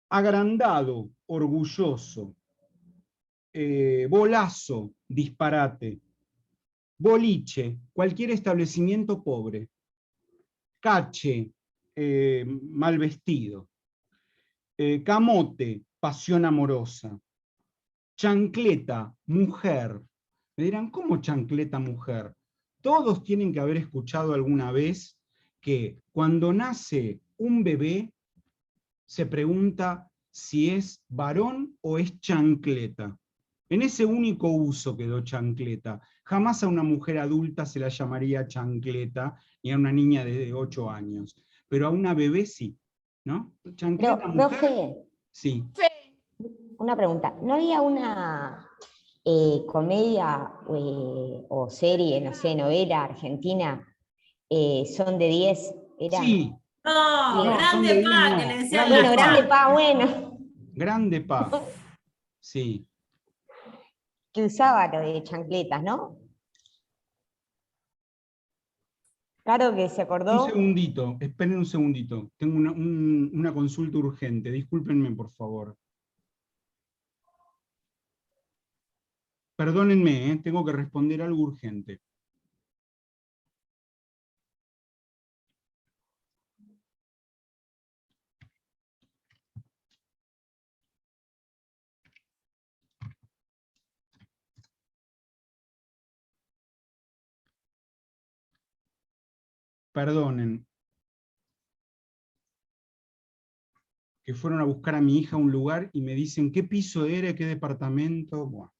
Agrandado, orgulloso. Bolazo, disparate. Boliche, cualquier establecimiento pobre. Cache, mal vestido. Camote, pasión amorosa. Chancleta, mujer. Me dirán, ¿cómo chancleta, mujer? Todos tienen que haber escuchado alguna vez que cuando nace un bebé se pregunta si es varón o es chancleta. En ese único uso quedó chancleta. Jamás a una mujer adulta se la llamaría chancleta, ni a una niña de 8 años. Pero a una bebé sí, ¿no? Chancleta, Pero, mujer, profe, sí. una pregunta. ¿No había una comedia o serie, no sé, novela argentina, Son de 10? ¿Era? Sí, No, no, Son de grande 10 pa, que le no. decían Bueno, la grande chan. pa, bueno, Grande pa, sí. que usaba lo de chancletas, ¿no? Claro que se Un acordó. segundito, esperen un segundito. Tengo una consulta urgente. Discúlpenme, por favor. Perdónenme, tengo que responder algo urgente. perdonen, que fueron a buscar a mi hija a un lugar y me dicen qué piso era, qué departamento. Bueno,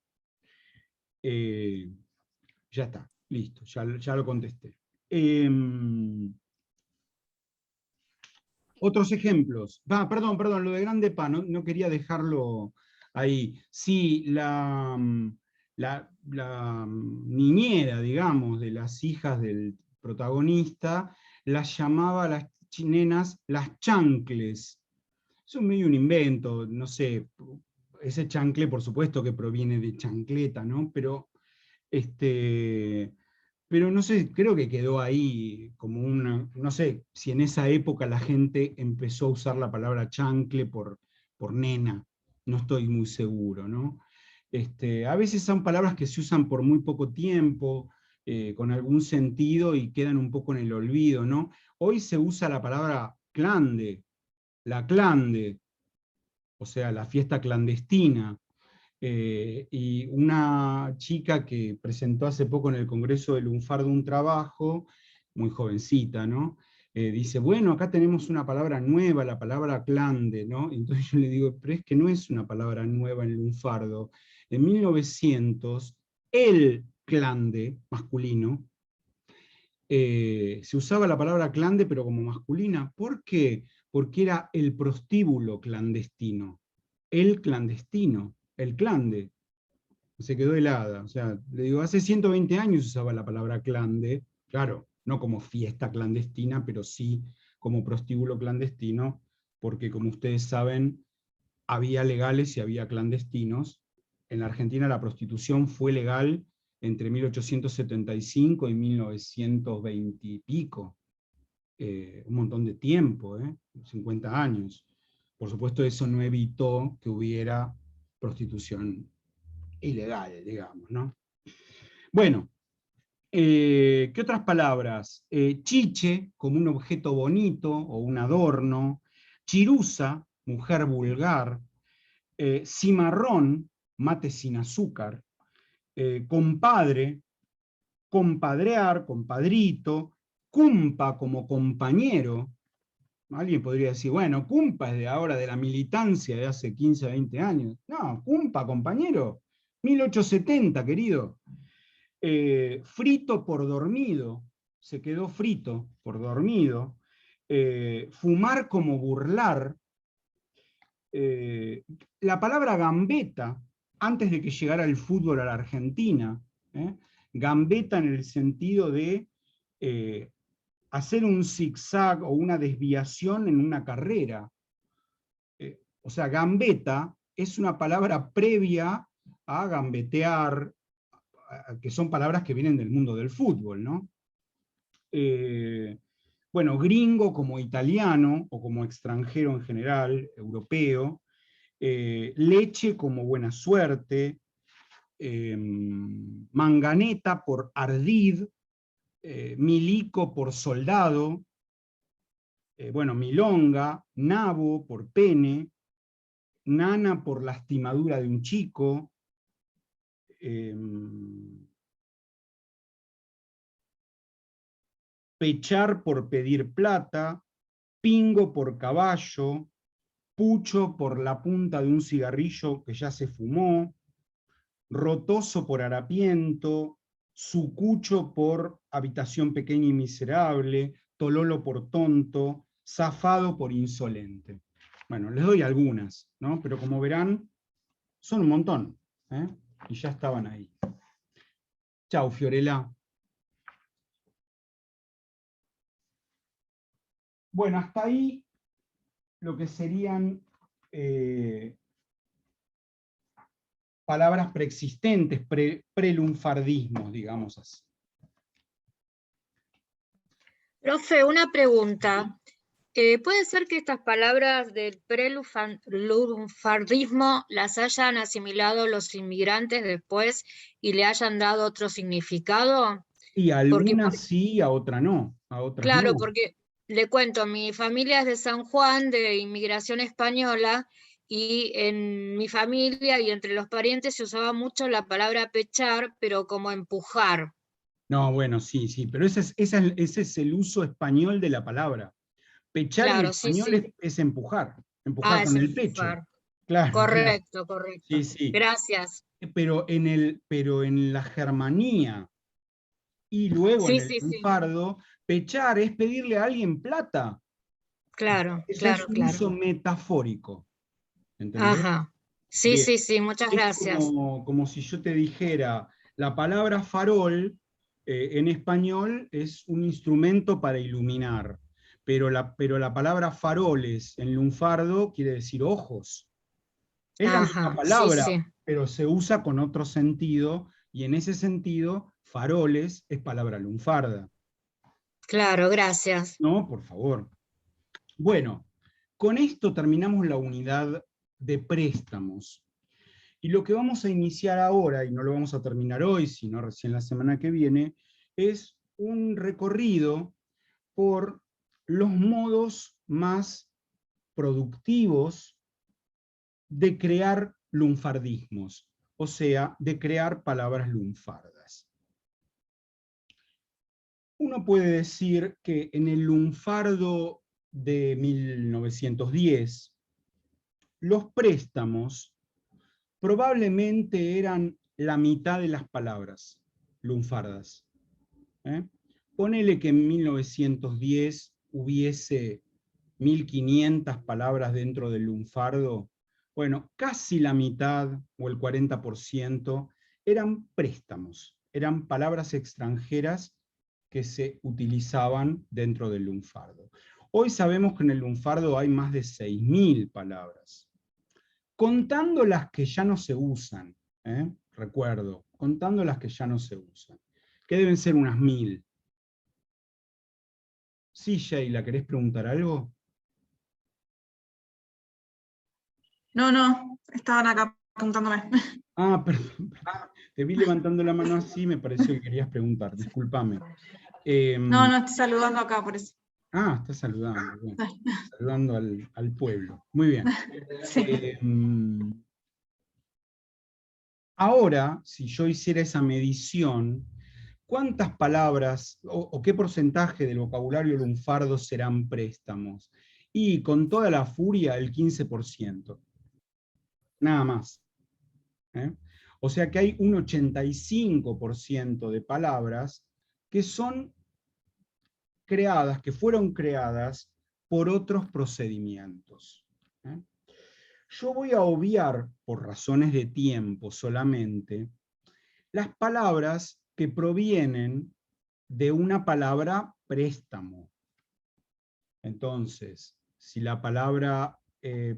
ya está, listo, ya lo contesté. Otros ejemplos. Perdón, lo de Grande Pa, no quería dejarlo ahí. Sí, la niñera, digamos, de las hijas del protagonista, las llamaba a las nenas las chancles. Es medio un invento, no sé, ese chancle por supuesto que proviene de chancleta, ¿no? Pero no sé, creo que quedó ahí como una, no sé si en esa época la gente empezó a usar la palabra chancle por nena, no estoy muy seguro, ¿no? A veces son palabras que se usan por muy poco tiempo, con algún sentido y quedan un poco en el olvido, ¿no? Hoy se usa la palabra clande, la clande, o sea, la fiesta clandestina. Y una chica que presentó hace poco en el Congreso del Lunfardo un trabajo, muy jovencita, ¿no? Dice, bueno, acá tenemos una palabra nueva, la palabra clande, ¿no? Entonces yo le digo, pero es que no es una palabra nueva en lunfardo. En 1900, el clande, masculino, se usaba la palabra clande, pero como masculina. ¿Por qué? Porque era el prostíbulo clandestino, el clandestino, el clande. Se quedó helada. O sea, le digo, hace 120 años usaba la palabra clande, claro, no como fiesta clandestina, pero sí como prostíbulo clandestino, porque como ustedes saben, había legales y había clandestinos. En la Argentina la prostitución fue legal entre 1875 y 1920 y pico. Un montón de tiempo, 50 años. Por supuesto, eso no evitó que hubiera prostitución ilegal, digamos, ¿no? Bueno, ¿qué otras palabras? Chiche, como un objeto bonito o un adorno. Chirusa, mujer vulgar. Cimarrón, mate sin azúcar. Compadre, compadrear, compadrito. Cumpa, como compañero. Alguien podría decir, bueno, Cumpa es de ahora, de la militancia de hace 15, 20 años. No, Cumpa, compañero, 1870, querido. Frito por dormido, se quedó frito por dormido. Fumar como burlar. La palabra gambeta, antes de que llegara el fútbol a la Argentina, gambeta en el sentido de hacer un zigzag o una desviación en una carrera. O sea, gambeta es una palabra previa a gambetear, que son palabras que vienen del mundo del fútbol, ¿no? Bueno, gringo como italiano, o como extranjero en general, europeo. Leche como buena suerte. Manganeta por ardid. Milico por soldado. Bueno, milonga. Nabo por pene. Nana por lastimadura de un chico. Pechar por pedir plata. Pingo por caballo. Pucho por la punta de un cigarrillo que ya se fumó. Rotoso por harapiento. Sucucho por habitación pequeña y miserable. Tololo por tonto. Zafado por insolente. Bueno, les doy algunas, ¿no? Pero como verán, son un montón, ¿eh? Y ya estaban ahí. Chau, Fiorella. Bueno, hasta ahí lo que serían palabras preexistentes, prelunfardismos, digamos así. Profe, una pregunta. ¿Puede ser que estas palabras del prelunfardismo las hayan asimilado los inmigrantes después y le hayan dado otro significado? Y algunas sí, a otras no. A otras claro, no. porque le cuento, mi familia es de San Juan, de inmigración española, y en mi familia y entre los parientes se usaba mucho la palabra pechar, pero como empujar. No, bueno, sí, sí, pero ese es el uso español de la palabra. Pechar en Claro, sí, español sí. es empujar, empujar Ah, es con el pecho. empujar. Claro, claro. Correcto, correcto. Sí, sí. Gracias. Pero en la germanía y luego en Sí, el sí, sí. lunfardo, pechar es pedirle a alguien plata. Claro, Ese es claro, un claro. uso metafórico. ¿Entendés? Ajá. Sí, Bien. sí, sí, muchas Es gracias. como si yo te dijera, la palabra farol en español es un instrumento para iluminar, pero la palabra faroles en lunfardo quiere decir ojos. Es la misma Ajá, sí, palabra, sí. pero se usa con otro sentido, y en ese sentido, faroles es palabra lunfarda. Claro, gracias. ¿No? Por favor. Bueno, con esto terminamos la unidad de préstamos. Y lo que vamos a iniciar ahora, y no lo vamos a terminar hoy, sino recién la semana que viene, es un recorrido por los modos más productivos de crear lunfardismos, o sea, de crear palabras lunfardas. Uno puede decir que en el lunfardo de 1910, los préstamos probablemente eran la mitad de las palabras lunfardas. ¿Eh? Ponele que en 1910 hubiese 1500 palabras dentro del lunfardo. Bueno, casi la mitad o el 40% eran préstamos, eran palabras extranjeras que se utilizaban dentro del lunfardo. Hoy sabemos que en el lunfardo hay más de 6000 palabras. Contando las que ya no se usan, recuerdo, contando las que ya no se usan, que deben ser unas 1000. Sí, Sheila, ¿querés preguntar algo? No, no, estaban acá preguntándome. Ah, perdón, perdón. Te vi levantando la mano así, me pareció que querías preguntar, discúlpame. No, no, estoy saludando acá por eso. Estás saludando, bien. Saludando al pueblo. Muy bien. Sí. Ahora, si yo hiciera esa medición, ¿cuántas palabras o qué porcentaje del vocabulario lunfardo serán préstamos? Y con toda la furia, el 15%. Nada más. ¿Eh? O sea que hay un 85% de palabras que son creadas, que fueron creadas por otros procedimientos. ¿Eh? Yo voy a obviar, por razones de tiempo solamente, las palabras que provienen de una palabra préstamo. Entonces, si la palabra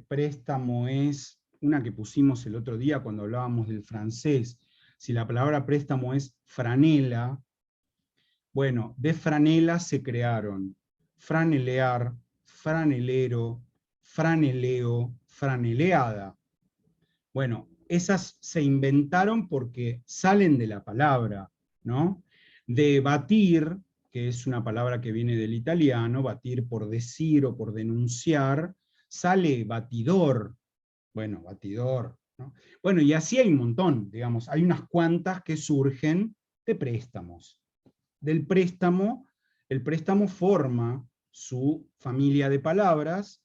préstamo es una que pusimos el otro día cuando hablábamos del francés, si la palabra préstamo es franela, bueno, de franela se crearon franelear, franelero, franeleo, franeleada. Bueno, esas se inventaron porque salen de la palabra, ¿no? De batir, que es una palabra que viene del italiano, batir por decir o por denunciar, sale batidor. Bueno, batidor, ¿no? Bueno, y así hay un montón, digamos, hay unas cuantas que surgen de préstamos. Del préstamo, el préstamo forma su familia de palabras,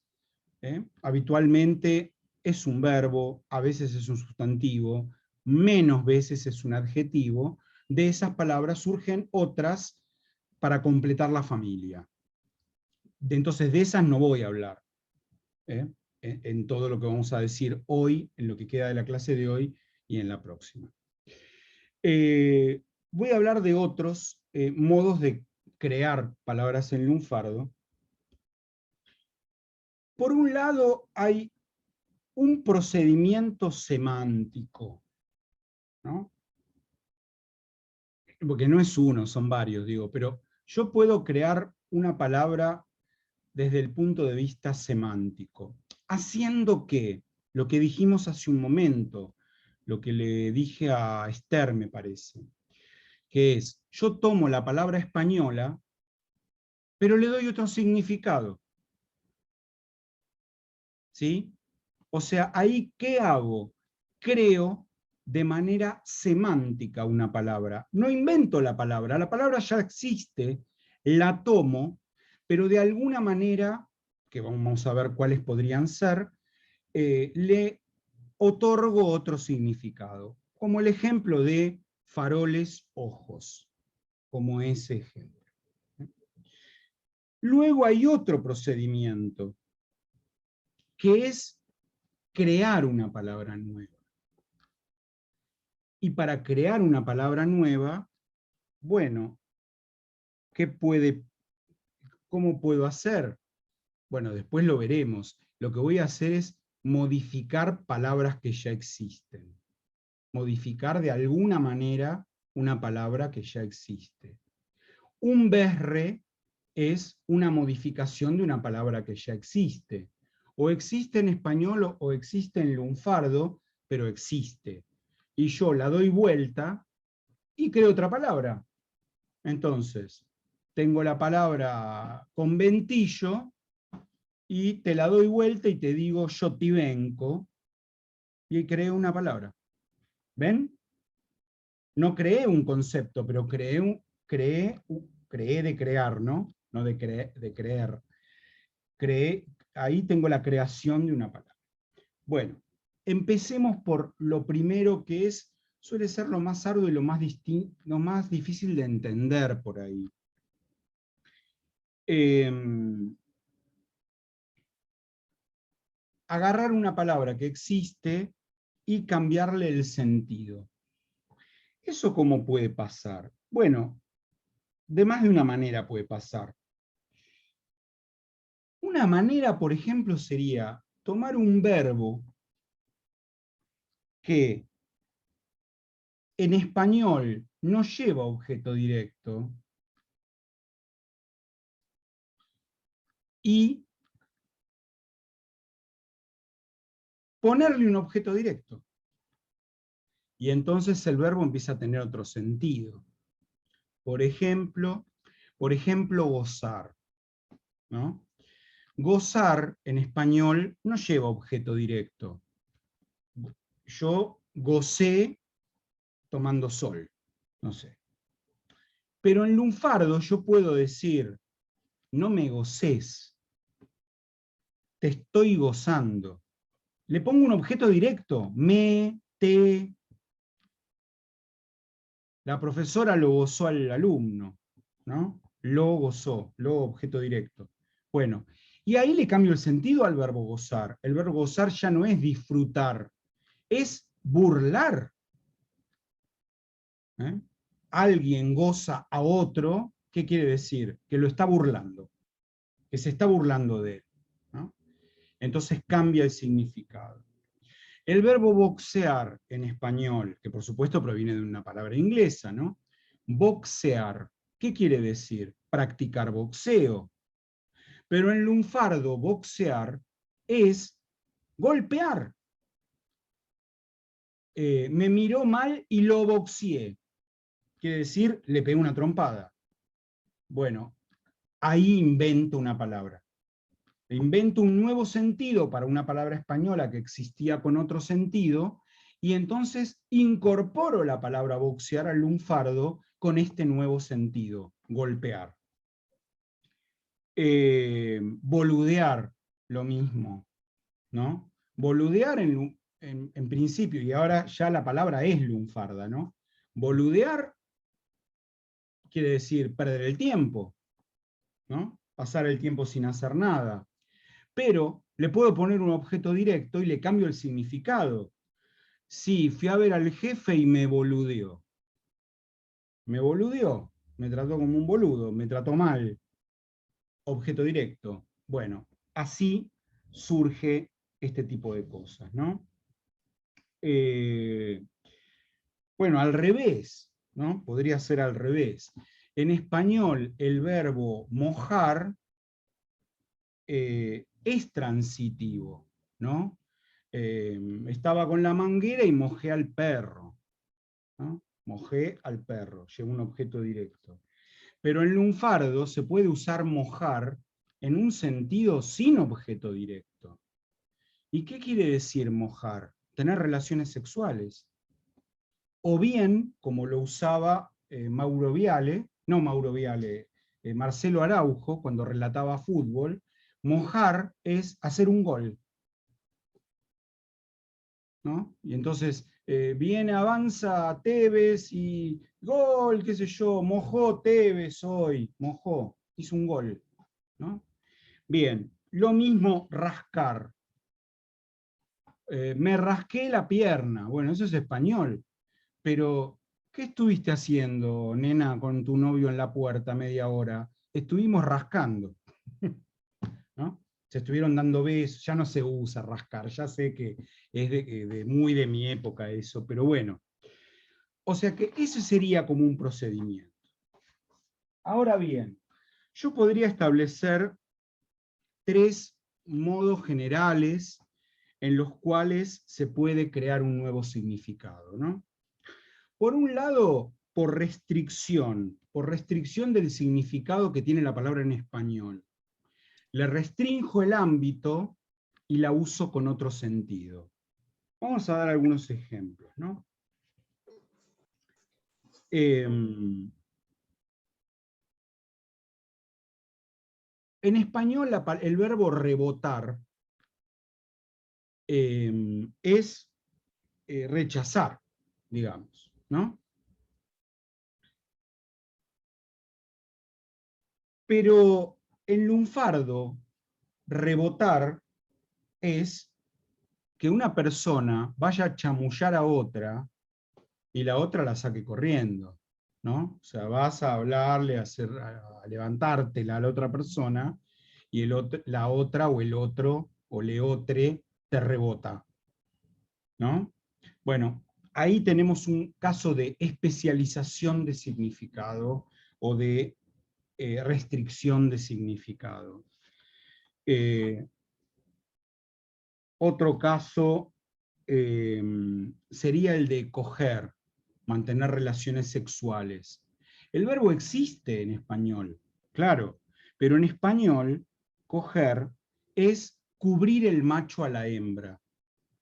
habitualmente es un verbo, a veces es un sustantivo, menos veces es un adjetivo. De esas palabras surgen otras para completar la familia. Entonces de esas no voy a hablar en todo lo que vamos a decir hoy, en lo que queda de la clase de hoy y en la próxima. Voy a hablar de otros modos de crear palabras en lunfardo. Por un lado hay un procedimiento semántico, ¿no? Porque no es uno, son varios, digo, pero yo puedo crear una palabra desde el punto de vista semántico, haciendo que lo que dijimos hace un momento, lo que le dije a Esther, me parece, que es, yo tomo la palabra española, pero le doy otro significado. ¿Sí? O sea, ahí, ¿qué hago? Creo de manera semántica una palabra. No invento la palabra ya existe, la tomo, pero de alguna manera, que vamos a ver cuáles podrían ser, le otorgo otro significado, como el ejemplo de faroles, ojos, como ese ejemplo. Luego hay otro procedimiento, que es crear una palabra nueva. Y para crear una palabra nueva, bueno, ¿cómo puedo hacer? Bueno, después lo veremos. Lo que voy a hacer es modificar palabras que ya existen. Modificar de alguna manera una palabra que ya existe. Un berre es una modificación de una palabra que ya existe. O existe en español o existe en lunfardo, pero existe. Y yo la doy vuelta y creo otra palabra. Entonces, tengo la palabra conventillo y te la doy vuelta y te digo yo te venco y creo una palabra. ¿Ven? No creé un concepto, pero creé de crear, ¿no? No de creer. Ahí tengo la creación de una palabra. Bueno, empecemos por lo primero que suele ser lo más arduo y lo más difícil de entender por ahí. Agarrar una palabra que existe y cambiarle el sentido. ¿Eso cómo puede pasar? Bueno, de más de una manera puede pasar. Una manera, por ejemplo, sería tomar un verbo que en español no lleva objeto directo y ponerle un objeto directo. Y entonces el verbo empieza a tener otro sentido. Por ejemplo, gozar, ¿no? Gozar en español no lleva objeto directo. Yo gocé tomando sol, no sé. Pero en lunfardo yo puedo decir, no me goces, te estoy gozando. Le pongo un objeto directo, me, te. La profesora lo gozó al alumno, ¿no? Lo gozó, lo objeto directo. Bueno, y ahí le cambio el sentido al verbo gozar. El verbo gozar ya no es disfrutar, es burlar. Alguien goza a otro, ¿qué quiere decir? Que lo está burlando, que se está burlando de él, ¿no? Entonces cambia el significado. El verbo boxear en español, que por supuesto proviene de una palabra inglesa, ¿no? Boxear, ¿qué quiere decir? Practicar boxeo. Pero en lunfardo, boxear es golpear. Me miró mal y lo boxeé. Quiere decir, le pegué una trompada. Bueno, ahí invento una palabra. Invento un nuevo sentido para una palabra española que existía con otro sentido, y entonces incorporo la palabra boxear al lunfardo con este nuevo sentido, golpear. Boludear, lo mismo, ¿no? Boludear en principio, y ahora ya la palabra es lunfarda, ¿no? Boludear quiere decir perder el tiempo, ¿no? Pasar el tiempo sin hacer nada. Pero le puedo poner un objeto directo y le cambio el significado. Sí, fui a ver al jefe y me boludeó. Me boludeó, me trató como un boludo, me trató mal. Objeto directo. Bueno, así surge este tipo de cosas, ¿no? Bueno, al revés, ¿no? Podría ser al revés. En español, el verbo mojar es transitivo, ¿no? Estaba con la manguera y mojé al perro, ¿no? Mojé al perro, llevo un objeto directo. Pero en lunfardo se puede usar mojar en un sentido sin objeto directo. ¿Y qué quiere decir mojar? Tener relaciones sexuales. o bien, como lo usaba Marcelo Araujo, cuando relataba fútbol, mojar es hacer un gol, ¿no? Y entonces viene, avanza Tevez y gol, qué sé yo, mojó Tevez hoy, mojó, hizo un gol, ¿no? Bien, lo mismo rascar. Me rasqué la pierna, bueno, eso es español, pero ¿qué estuviste haciendo, nena, con tu novio en la puerta media hora? Estuvimos rascando, ¿no? Se estuvieron dando besos, ya no se usa rascar, ya sé que es muy de mi época eso, pero bueno. O sea que ese sería como un procedimiento. Ahora bien, yo podría establecer 3 modos generales en los cuales se puede crear un nuevo significado, ¿no? Por un lado, por restricción del significado que tiene la palabra en español. Le restrinjo el ámbito y la uso con otro sentido. Vamos a dar algunos ejemplos, ¿no? En español el verbo rebotar es rechazar, digamos, ¿no? Pero en lunfardo, rebotar es que una persona vaya a chamullar a otra y la otra la saque corriendo, ¿no? O sea, vas a hablarle, a levantártela a la otra persona y la otra o el otro o leotre te rebota, ¿no? Bueno, ahí tenemos un caso de especialización de significado o de restricción de significado. Otro caso sería el de coger, mantener relaciones sexuales. El verbo existe en español, claro, pero en español, coger es cubrir el macho a la hembra.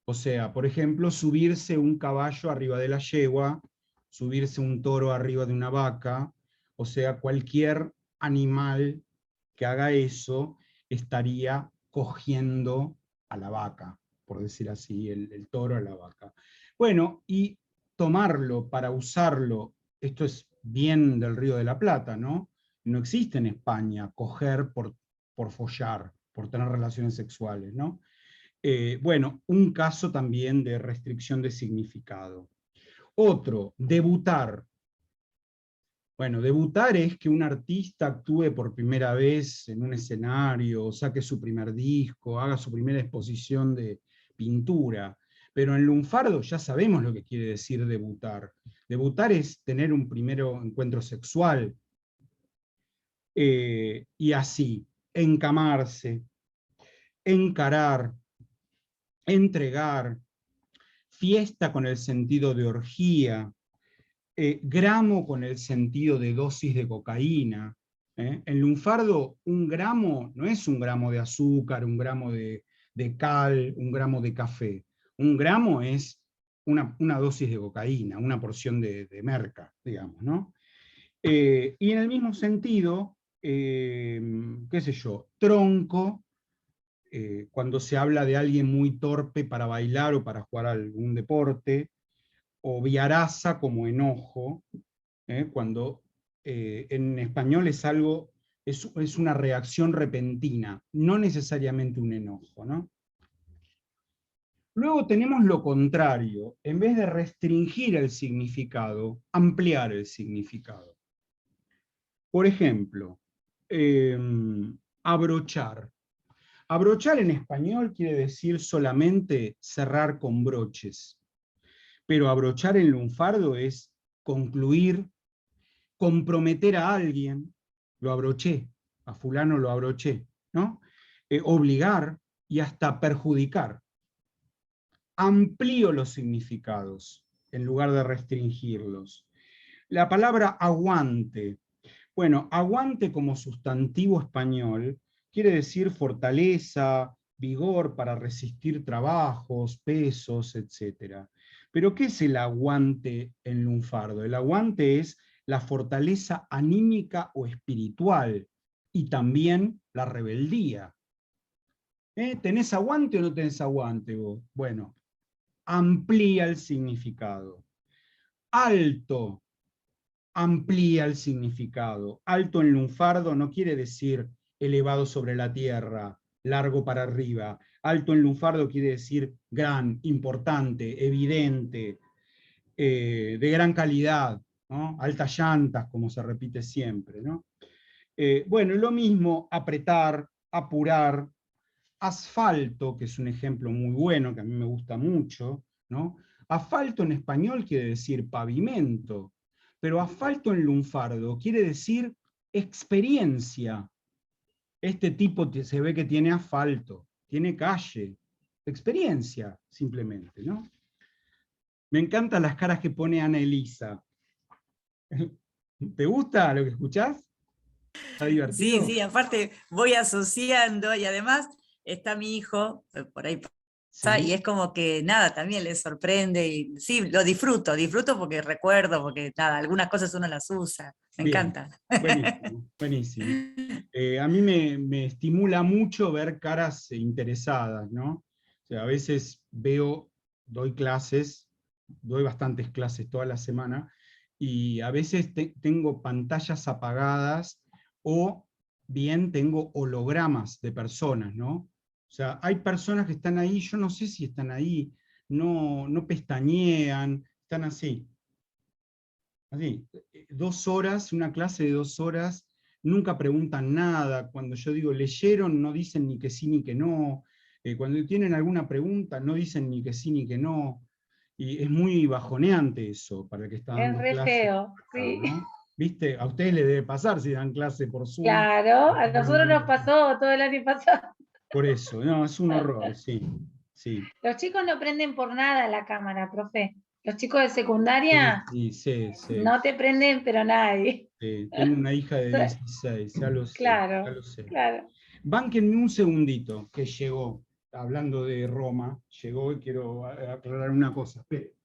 O sea, por ejemplo, subirse un caballo arriba de la yegua, subirse un toro arriba de una vaca, o sea, cualquier animal que haga eso estaría cogiendo a la vaca, por decir así, el toro a la vaca. Bueno, y tomarlo para usarlo, esto es bien del Río de la Plata, ¿no? No existe en España coger por follar, por tener relaciones sexuales, ¿no? Bueno, un caso también de restricción de significado. Otro, debutar. Bueno, debutar es que un artista actúe por primera vez en un escenario, saque su primer disco, haga su primera exposición de pintura. Pero en lunfardo ya sabemos lo que quiere decir debutar. Debutar es tener un primer encuentro sexual. Y así, encamarse, encarar, entregar, fiesta con el sentido de orgía, gramo con el sentido de dosis de cocaína. En lunfardo, un gramo no es un gramo de azúcar, un gramo de cal, un gramo de café. Un gramo es una dosis de cocaína, una porción de merca, digamos, ¿no? Y en el mismo sentido, qué sé yo, tronco, cuando se habla de alguien muy torpe para bailar o para jugar algún deporte, o viaraza como enojo, cuando en español es algo, es una reacción repentina, no necesariamente un enojo, ¿no? Luego tenemos lo contrario, en vez de restringir el significado, ampliar el significado. Por ejemplo, abrochar. Abrochar en español quiere decir solamente cerrar con broches, pero abrochar en lunfardo es concluir, comprometer a alguien, lo abroché, a fulano lo abroché, ¿no? Obligar y hasta perjudicar. Amplío los significados en lugar de restringirlos. La palabra aguante. Bueno, aguante como sustantivo español quiere decir fortaleza, vigor para resistir trabajos, pesos, etc. Pero ¿qué es el aguante en lunfardo? El aguante es la fortaleza anímica o espiritual y también la rebeldía. ¿Tenés aguante o no tenés aguante vos? Bueno, amplía el significado. Alto, amplía el significado. Alto en lunfardo no quiere decir elevado sobre la tierra, largo para arriba. Alto en lunfardo quiere decir gran, importante, evidente, de gran calidad, ¿no? Altas llantas, como se repite siempre, ¿no? Bueno, lo mismo, apretar, apurar, asfalto, que es un ejemplo muy bueno, que a mí me gusta mucho, ¿no? Asfalto en español quiere decir pavimento, pero asfalto en lunfardo quiere decir experiencia. Este tipo se ve que tiene asfalto, tiene calle, experiencia, simplemente, ¿no? Me encantan las caras que pone Ana Elisa. ¿Te gusta lo que escuchás? ¿Está divertido? Sí, sí, aparte voy asociando y además está mi hijo, por ahí pasa, y Sí. es como que nada, también le sorprende y sí, lo disfruto porque recuerdo, porque nada, algunas cosas uno las usa, me Bien, encanta. buenísimo, buenísimo. A mí me estimula mucho ver caras interesadas, ¿no? O sea, a veces doy clases, doy bastantes clases toda la semana, y a veces tengo pantallas apagadas o bien tengo hologramas de personas, ¿no? O sea, hay personas que están ahí, yo no sé si están ahí, no pestañean, están así. Así, 2 horas, una clase de 2 horas, nunca preguntan nada. Cuando yo digo leyeron, no dicen ni que sí ni que no. Cuando tienen alguna pregunta, no dicen ni que sí ni que no. Y es muy bajoneante eso para el que está Es dando re clase, feo, sí. ¿no? ¿Viste? A ustedes les debe pasar si dan clase por Zoom. Claro, a nosotros nos pasó todo el año pasado. Por eso, no, es un horror, sí, sí. Los chicos no prenden por nada la cámara, profe. Los chicos de Sí, secundaria sí, sí, sí. no te prenden, pero nadie. Tengo una hija de 16, ya lo sé, ya Claro, lo sé. claro. Bánquenme un segundito, que llegó, hablando de Roma, llegó y quiero aclarar una cosa. Espere.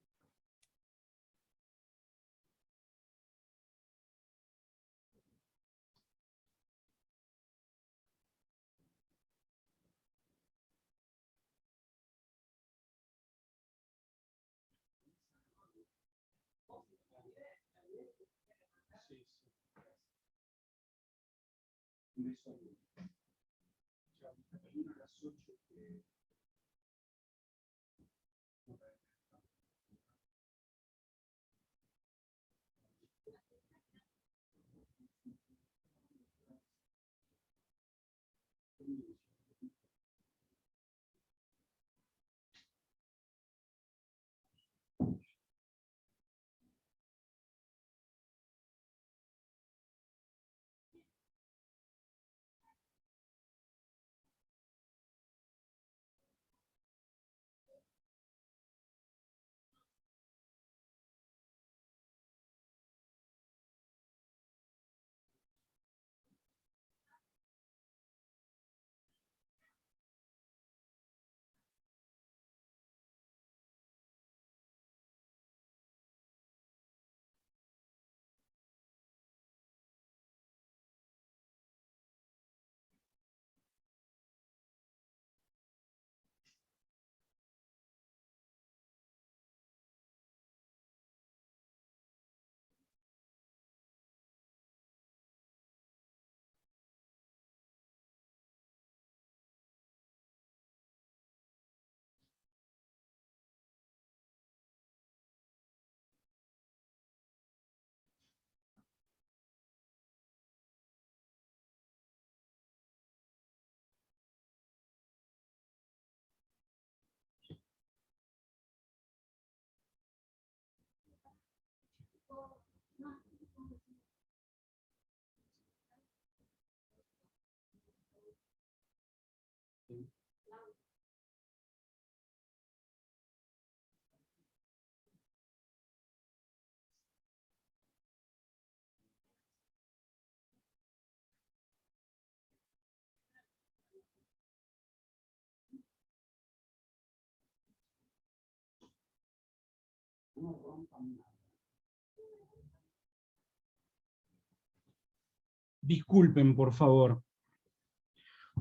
Disculpen, por favor.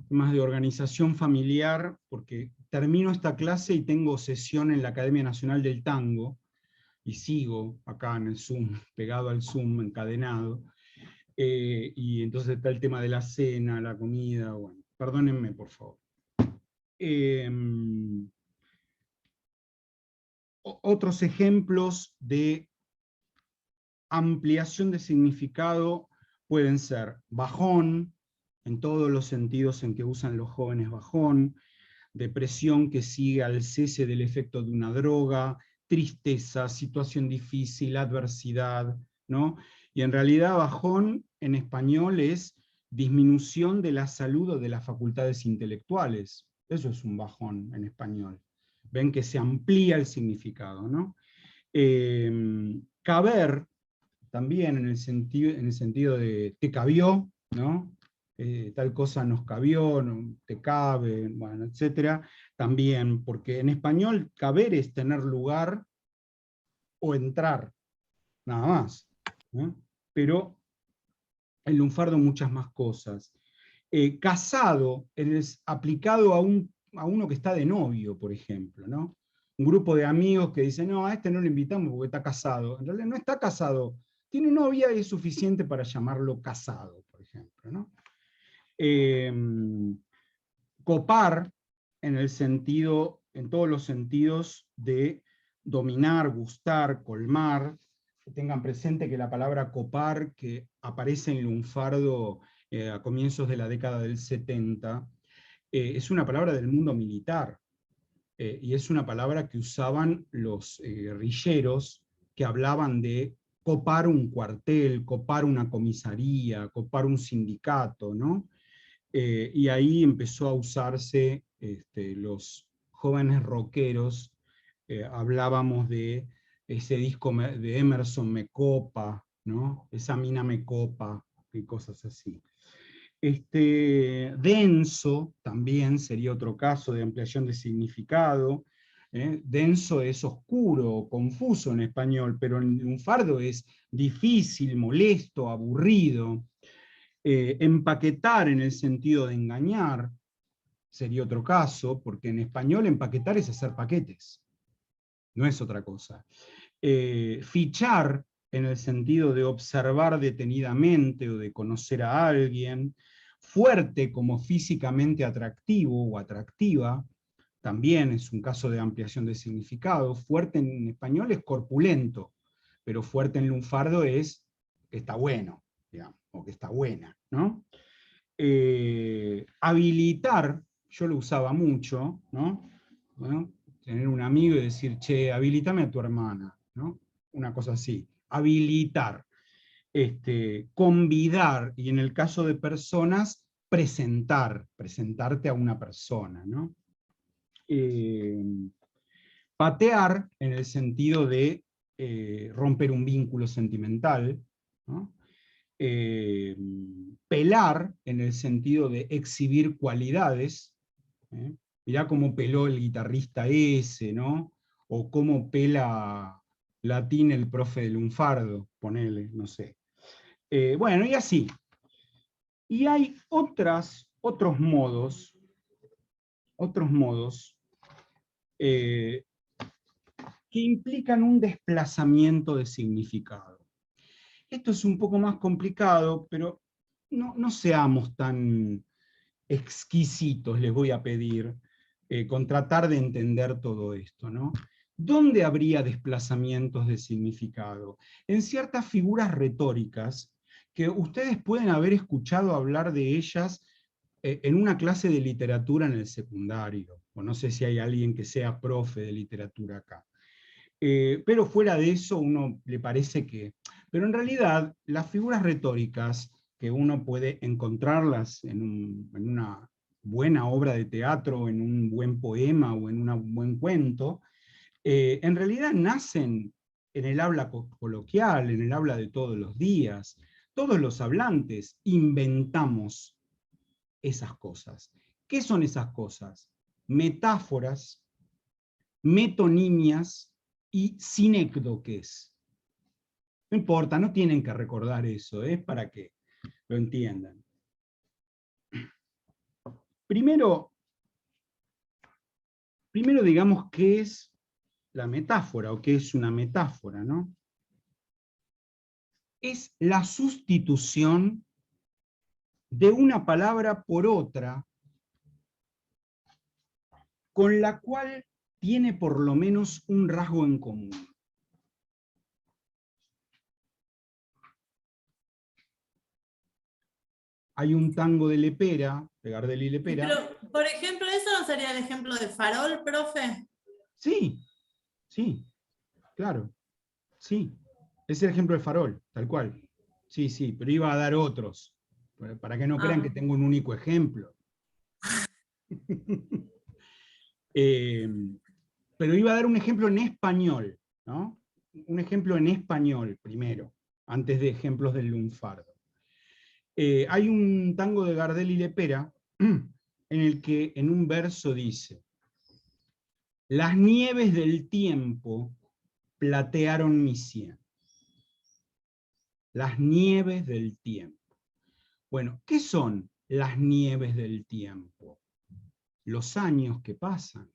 Temas de organización familiar, porque termino esta clase y tengo sesión en la Academia Nacional del Tango, y sigo acá en el Zoom, pegado al Zoom, encadenado, y entonces está el tema de la cena, la comida, bueno, perdónenme, por favor. Otros ejemplos de ampliación de significado pueden ser bajón, en todos los sentidos en que usan los jóvenes bajón, depresión que sigue al cese del efecto de una droga, tristeza, situación difícil, adversidad, ¿no? Y en realidad bajón en español es disminución de la salud o de las facultades intelectuales. Eso es un bajón en español. Ven que se amplía el significado, ¿no? Caber, también en el sentido de te cabió, ¿no? Tal cosa nos cabió, no, te cabe, bueno, etc. También, porque en español caber es tener lugar o entrar, nada más, ¿no? Pero en lunfardo muchas más cosas. Casado es aplicado a uno que está de novio, por ejemplo, ¿no? Un grupo de amigos que dicen, no, a este no lo invitamos porque está casado. En realidad no está casado, tiene novia y es suficiente para llamarlo casado, por ejemplo, ¿no? Copar, en todos los sentidos de dominar, gustar, colmar. Tengan presente que la palabra copar, que aparece en lunfardo a comienzos de la década del 70, es una palabra del mundo militar, y es una palabra que usaban los guerrilleros, que hablaban de copar un cuartel, copar una comisaría, copar un sindicato, ¿no? Y ahí empezó a usarse los jóvenes rockeros, hablábamos de ese disco de Emerson me copa, ¿no? Esa mina me copa, y cosas así. Denso también sería otro caso de ampliación de significado. Denso es oscuro, confuso en español, pero en lunfardo es difícil, molesto, aburrido. Empaquetar en el sentido de engañar sería otro caso, porque en español empaquetar es hacer paquetes, no es otra cosa. Fichar en el sentido de observar detenidamente o de conocer a alguien. Fuerte como físicamente atractivo o atractiva, también es un caso de ampliación de significado. Fuerte en español es corpulento, pero fuerte en lunfardo es que está bueno, digamos, o que está buena, ¿no? Habilitar, yo lo usaba mucho, ¿no? Bueno, tener un amigo y decir, che, habilitame a tu hermana, ¿no? Una cosa así. Habilitar. Convidar, y en el caso de personas, presentarte a una persona, ¿no? Patear, en el sentido de romper un vínculo sentimental, ¿no? Pelar, en el sentido de exhibir cualidades, mirá cómo peló el guitarrista ese, ¿no? O cómo pela latín el profe de lunfardo, ponele, no sé. Bueno, y así. Y hay otros modos que implican un desplazamiento de significado. Esto es un poco más complicado, pero no seamos tan exquisitos, les voy a pedir, con tratar de entender todo esto, ¿no? ¿Dónde habría desplazamientos de significado? En ciertas figuras retóricas que ustedes pueden haber escuchado hablar de ellas en una clase de literatura en el secundario, o no sé si hay alguien que sea profe de literatura acá. Pero fuera de eso uno le parece que... Pero en realidad las figuras retóricas, que uno puede encontrarlas en una buena obra de teatro, en un buen poema o en un buen cuento, en realidad nacen en el habla coloquial, en el habla de todos los días. Todos los hablantes inventamos esas cosas. ¿Qué son esas cosas? Metáforas, metonimias y sinécdoques. No importa, no tienen que recordar eso, es para que lo entiendan. Primero digamos qué es la metáfora o qué es una metáfora, ¿no? Es la sustitución de una palabra por otra con la cual tiene por lo menos un rasgo en común. Hay un tango de Lepera, de Gardel y Lepera. Pero, por ejemplo, ¿eso no sería el ejemplo de farol, profe? Sí, sí, claro, sí. Es el ejemplo de farol, tal cual. Sí, sí, pero iba a dar otros, para que no crean que tengo un único ejemplo. Pero iba a dar un ejemplo en español, ¿no? Un ejemplo en español primero, antes de ejemplos del lunfardo. Hay un tango de Gardel y Lepera en el que en un verso dice: las nieves del tiempo platearon mi sien. Las nieves del tiempo. Bueno, ¿qué son las nieves del tiempo? Los años que pasan.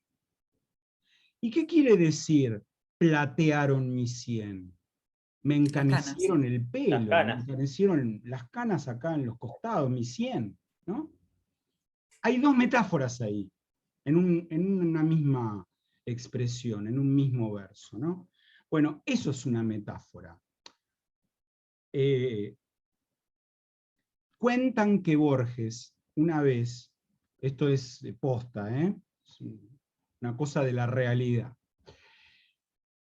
¿Y qué quiere decir platearon mi sien? Me encanecieron el pelo, me encanecieron las canas acá en los costados, mi sien, ¿no? Hay dos metáforas ahí, en una misma expresión, en un mismo verso, ¿no? Bueno, eso es una metáfora. Cuentan que Borges, una vez, esto es posta, es una cosa de la realidad.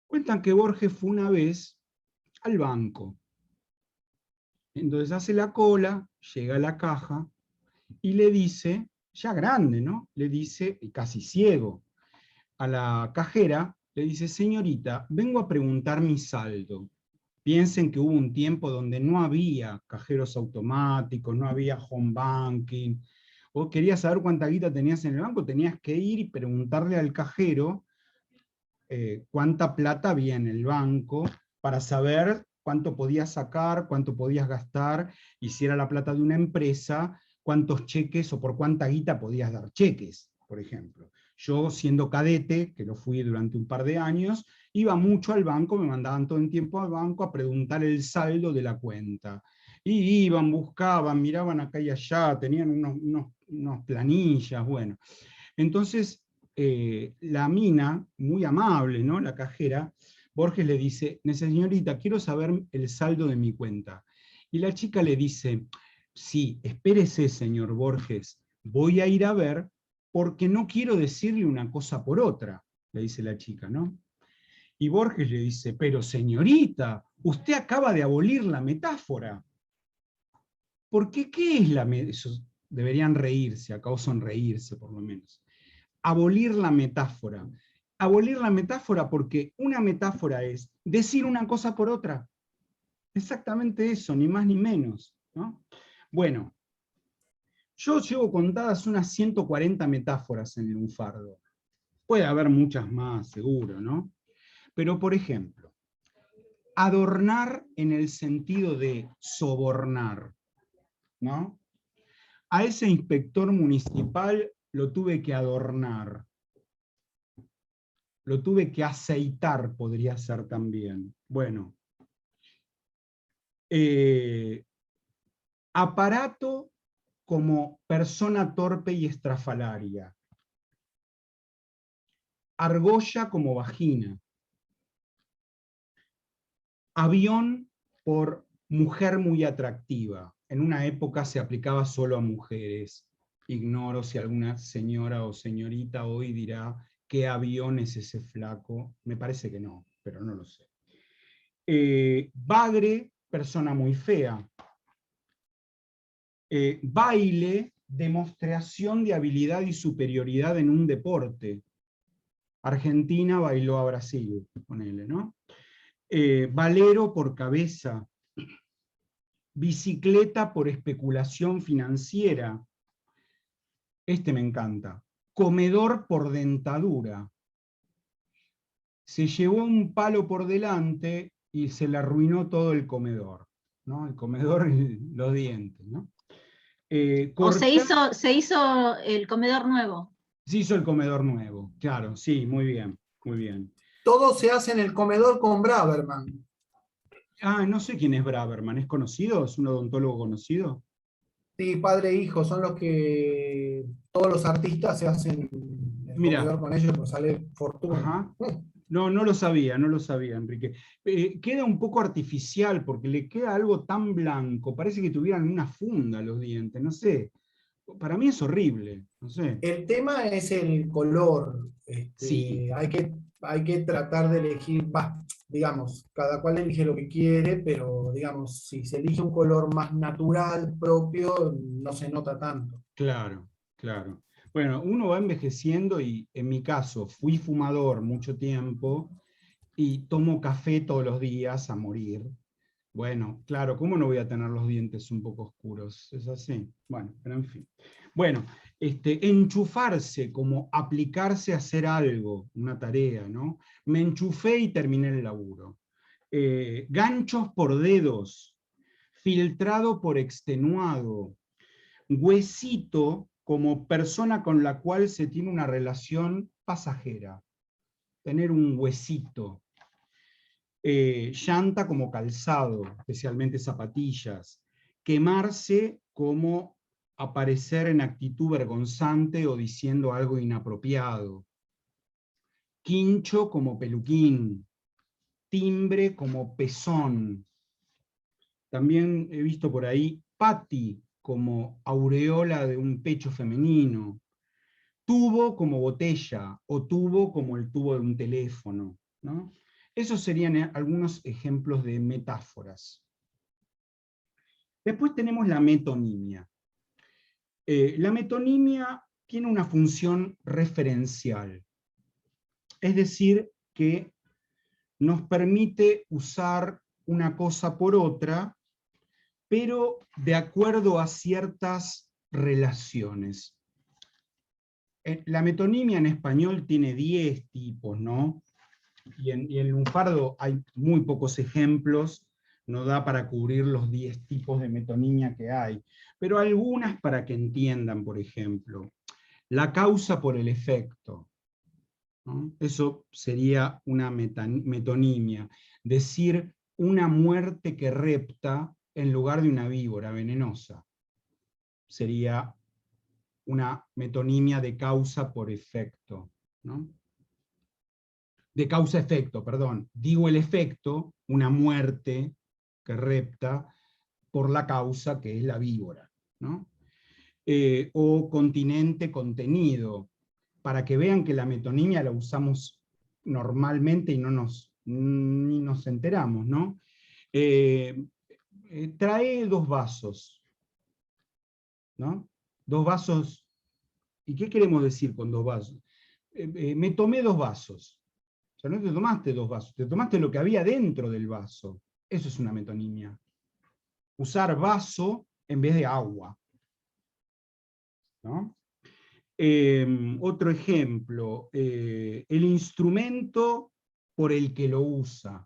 Cuentan que Borges fue una vez al banco. Entonces hace la cola, llega a la caja, y le dice, ya grande, ¿no? Le dice, y casi ciego, a la cajera, le dice: señorita, vengo a preguntar mi saldo. Piensen que hubo un tiempo donde no había cajeros automáticos, no había home banking. Vos querías saber cuánta guita tenías en el banco, tenías que ir y preguntarle al cajero cuánta plata había en el banco, para saber cuánto podías sacar, cuánto podías gastar, y si era la plata de una empresa, cuántos cheques o por cuánta guita podías dar cheques, por ejemplo. Yo, siendo cadete, que lo fui durante un par de años, iba mucho al banco, me mandaban todo el tiempo al banco a preguntar el saldo de la cuenta. Y iban, buscaban, miraban acá y allá, tenían unos planillas, bueno. Entonces, la mina, muy amable, ¿no? La cajera, Borges le dice: señorita, quiero saber el saldo de mi cuenta. Y la chica le dice: sí, espérese, señor Borges, voy a ir a ver, porque no quiero decirle una cosa por otra, le dice la chica, ¿no? Y Borges le dice: pero señorita, usted acaba de abolir la metáfora. Porque ¿qué es la metáfora? Deberían reírse, acá o sonreírse por lo menos. Abolir la metáfora. Abolir la metáfora porque una metáfora es decir una cosa por otra. Exactamente eso, ni más ni menos, ¿no? Bueno, yo llevo contadas unas 140 metáforas en el lunfardo. Puede haber muchas más, seguro, ¿no? Pero, por ejemplo, adornar en el sentido de sobornar, ¿no? A ese inspector municipal lo tuve que adornar. Lo tuve que aceitar, podría ser también. Bueno. Aparato como persona torpe y estrafalaria. Argolla como vagina. Avión por mujer muy atractiva. En una época se aplicaba solo a mujeres. Ignoro si alguna señora o señorita hoy dirá: ¿qué avión es ese flaco? Me parece que no, pero no lo sé. Bagre, persona muy fea. Baile, demostración de habilidad y superioridad en un deporte. Argentina bailó a Brasil, ponele, ¿no? Valero por cabeza. Bicicleta por especulación financiera. Este me encanta. Comedor por dentadura. se llevó un palo por delante y se le arruinó todo el comedor, ¿no? El comedor y los dientes, ¿no? O se hizo el comedor nuevo. Se hizo el comedor nuevo, claro, sí, muy bien, muy bien. Todo se hace en el comedor con Braverman. Ah, no sé quién es Braverman, ¿es conocido? ¿Es un odontólogo conocido? Sí, padre e hijo son los que todos los artistas se hacen el Mira. comedor con ellos, pues sale fortuna. Ajá. No, no lo sabía, Enrique. Queda un poco artificial porque le queda algo tan blanco, parece que tuvieran una funda los dientes, no sé. Para mí es horrible, no sé. El tema es el color. Sí. Hay que tratar de elegir, digamos, cada cual elige lo que quiere, pero digamos, si se elige un color más natural, propio, no se nota tanto. Claro, claro. Bueno, uno va envejeciendo y en mi caso fui fumador mucho tiempo y tomo café todos los días a morir. Bueno, claro, ¿cómo no voy a tener los dientes un poco oscuros? Es así. Bueno, pero en fin. Bueno, enchufarse, como aplicarse a hacer algo, una tarea, ¿no? Me enchufé y terminé el laburo. Ganchos por dedos, filtrado por extenuado, huesito como persona con la cual se tiene una relación pasajera. Tener un huesito. Llanta como calzado, especialmente zapatillas. Quemarse como aparecer en actitud vergonzante o diciendo algo inapropiado. Quincho como peluquín. Timbre como pezón. También he visto por ahí pati como aureola de un pecho femenino. Tubo como botella o tubo como el tubo de un teléfono, ¿no? Esos serían algunos ejemplos de metáforas. Después tenemos la metonimia. La metonimia tiene una función referencial, es decir, que nos permite usar una cosa por otra, pero de acuerdo a ciertas relaciones. La metonimia en español tiene 10 tipos, ¿no? Y en lunfardo hay muy pocos ejemplos, no da para cubrir los 10 tipos de metonimia que hay, pero algunas para que entiendan, por ejemplo. La causa por el efecto, ¿no? Eso sería una metonimia, decir una muerte que repta en lugar de una víbora venenosa. Sería una metonimia de causa por efecto, ¿no? De causa-efecto, perdón. Digo el efecto, una muerte que repta por la causa, que es la víbora, ¿no? O continente contenido, para que vean que la metonimia la usamos normalmente y ni nos enteramos, ¿no? Trae 2 vasos, ¿no? 2 vasos, ¿y qué queremos decir con 2 vasos? Me tomé 2 vasos. O sea, no te tomaste 2 vasos, te tomaste lo que había dentro del vaso. Eso es una metonimia. Usar vaso en vez de agua, ¿no? Otro ejemplo, el instrumento por el que lo usa.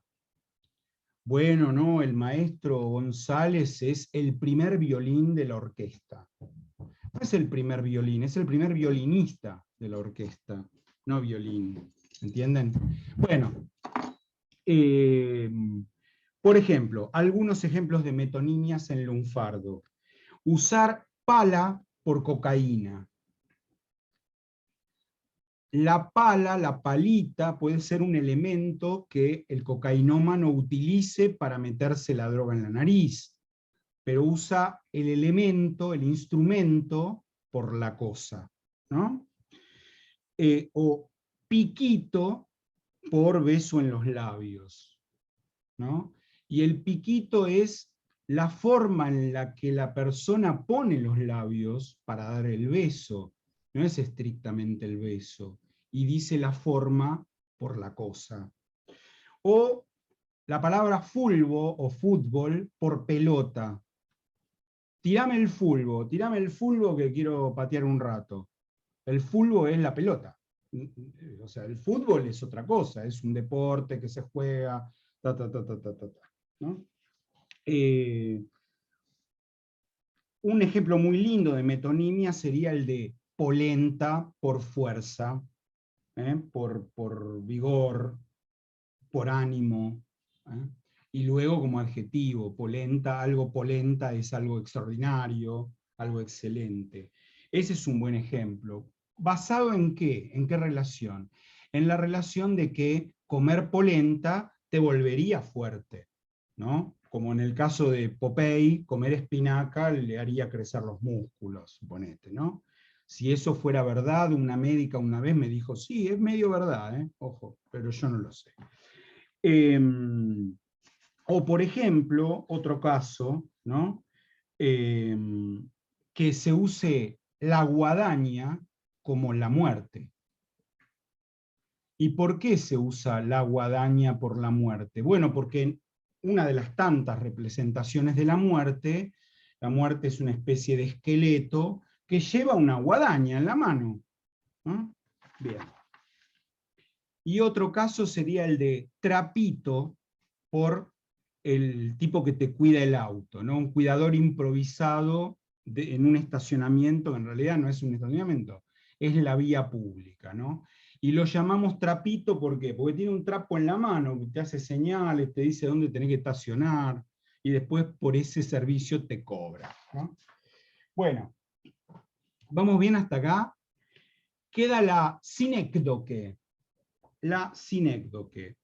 Bueno, no, el maestro González es el primer violín de la orquesta. No es el primer violín, es el primer violinista de la orquesta, no violín. ¿Entienden? Bueno, por ejemplo, algunos ejemplos de metonimias en lunfardo. Usar pala por cocaína. La pala, la palita, puede ser un elemento que el cocainómano utilice para meterse la droga en la nariz, pero usa el elemento, el instrumento, por la cosa, ¿no? O piquito por beso en los labios, ¿no? Y el piquito es la forma en la que la persona pone los labios para dar el beso, no es estrictamente el beso, y dice la forma por la cosa. O la palabra fulbo o fútbol por pelota. Tirame el fulbo que quiero patear un rato. El fulbo es la pelota, O sea, el fútbol es otra cosa, es un deporte que se juega, ¿no? Un ejemplo muy lindo de metonimia sería el de polenta por fuerza, por vigor, por ánimo, y luego como adjetivo, polenta, algo polenta es algo extraordinario, algo excelente. Ese es un buen ejemplo. ¿Basado en qué? ¿En qué relación? En la relación de que comer polenta te volvería fuerte, ¿no? Como en el caso de Popeye, comer espinaca le haría crecer los músculos, suponete, ¿no? Si eso fuera verdad, una médica una vez me dijo, sí, es medio verdad, ojo, pero yo no lo sé. O por ejemplo, otro caso, ¿no? Que se use la guadaña como la muerte. ¿Y por qué se usa la guadaña por la muerte? Bueno, porque una de las tantas representaciones de la muerte es una especie de esqueleto que lleva una guadaña en la mano, ¿no? Bien. Y otro caso sería el de trapito por el tipo que te cuida el auto, ¿no? Un cuidador improvisado en un estacionamiento, que en realidad no es un estacionamiento, es la vía pública, ¿no? Y lo llamamos trapito, ¿por qué? Porque tiene un trapo en la mano, te hace señales, te dice dónde tenés que estacionar, y después por ese servicio te cobra, ¿no? Bueno, ¿vamos bien hasta acá? Queda la sinécdoque. La sinécdoque.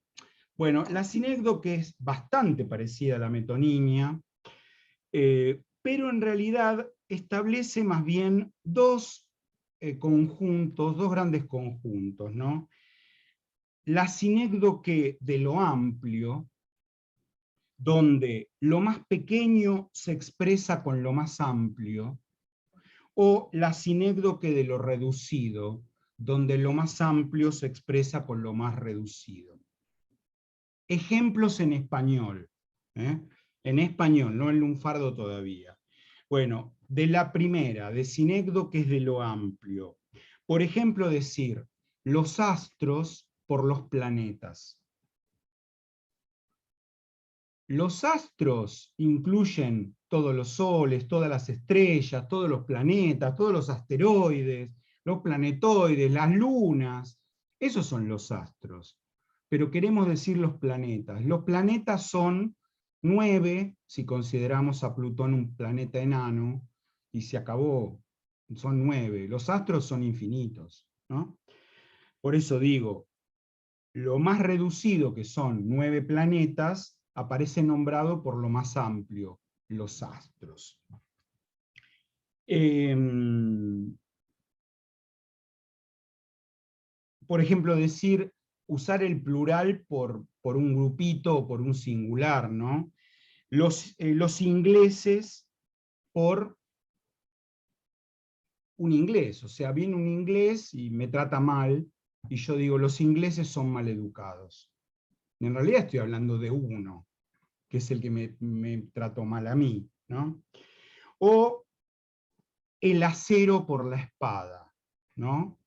Bueno, la sinécdoque es bastante parecida a la metonimia, pero en realidad establece más bien dos conjuntos, dos grandes conjuntos, ¿no? La sinécdoque de lo amplio, donde lo más pequeño se expresa con lo más amplio, o la sinécdoque de lo reducido, donde lo más amplio se expresa con lo más reducido. Ejemplos en español, en español, no en lunfardo todavía. Bueno, de la primera, de sinécdoque es de lo amplio. Por ejemplo, decir los astros por los planetas. Los astros incluyen todos los soles, todas las estrellas, todos los planetas, todos los asteroides, los planetoides, las lunas. Esos son los astros. Pero queremos decir los planetas. Los planetas son 9, si consideramos a Plutón un planeta enano, y se acabó, son 9. Los astros son infinitos, ¿no? Por eso digo, lo más reducido, que son 9 planetas, aparece nombrado por lo más amplio, los astros. Por ejemplo, usar el plural por un grupito o por un singular, ¿no? Los ingleses por un inglés, o sea, viene un inglés y me trata mal, y yo digo, los ingleses son maleducados. En realidad estoy hablando de uno, que es el que me trató mal a mí, ¿no? O el acero por la espada, ¿no?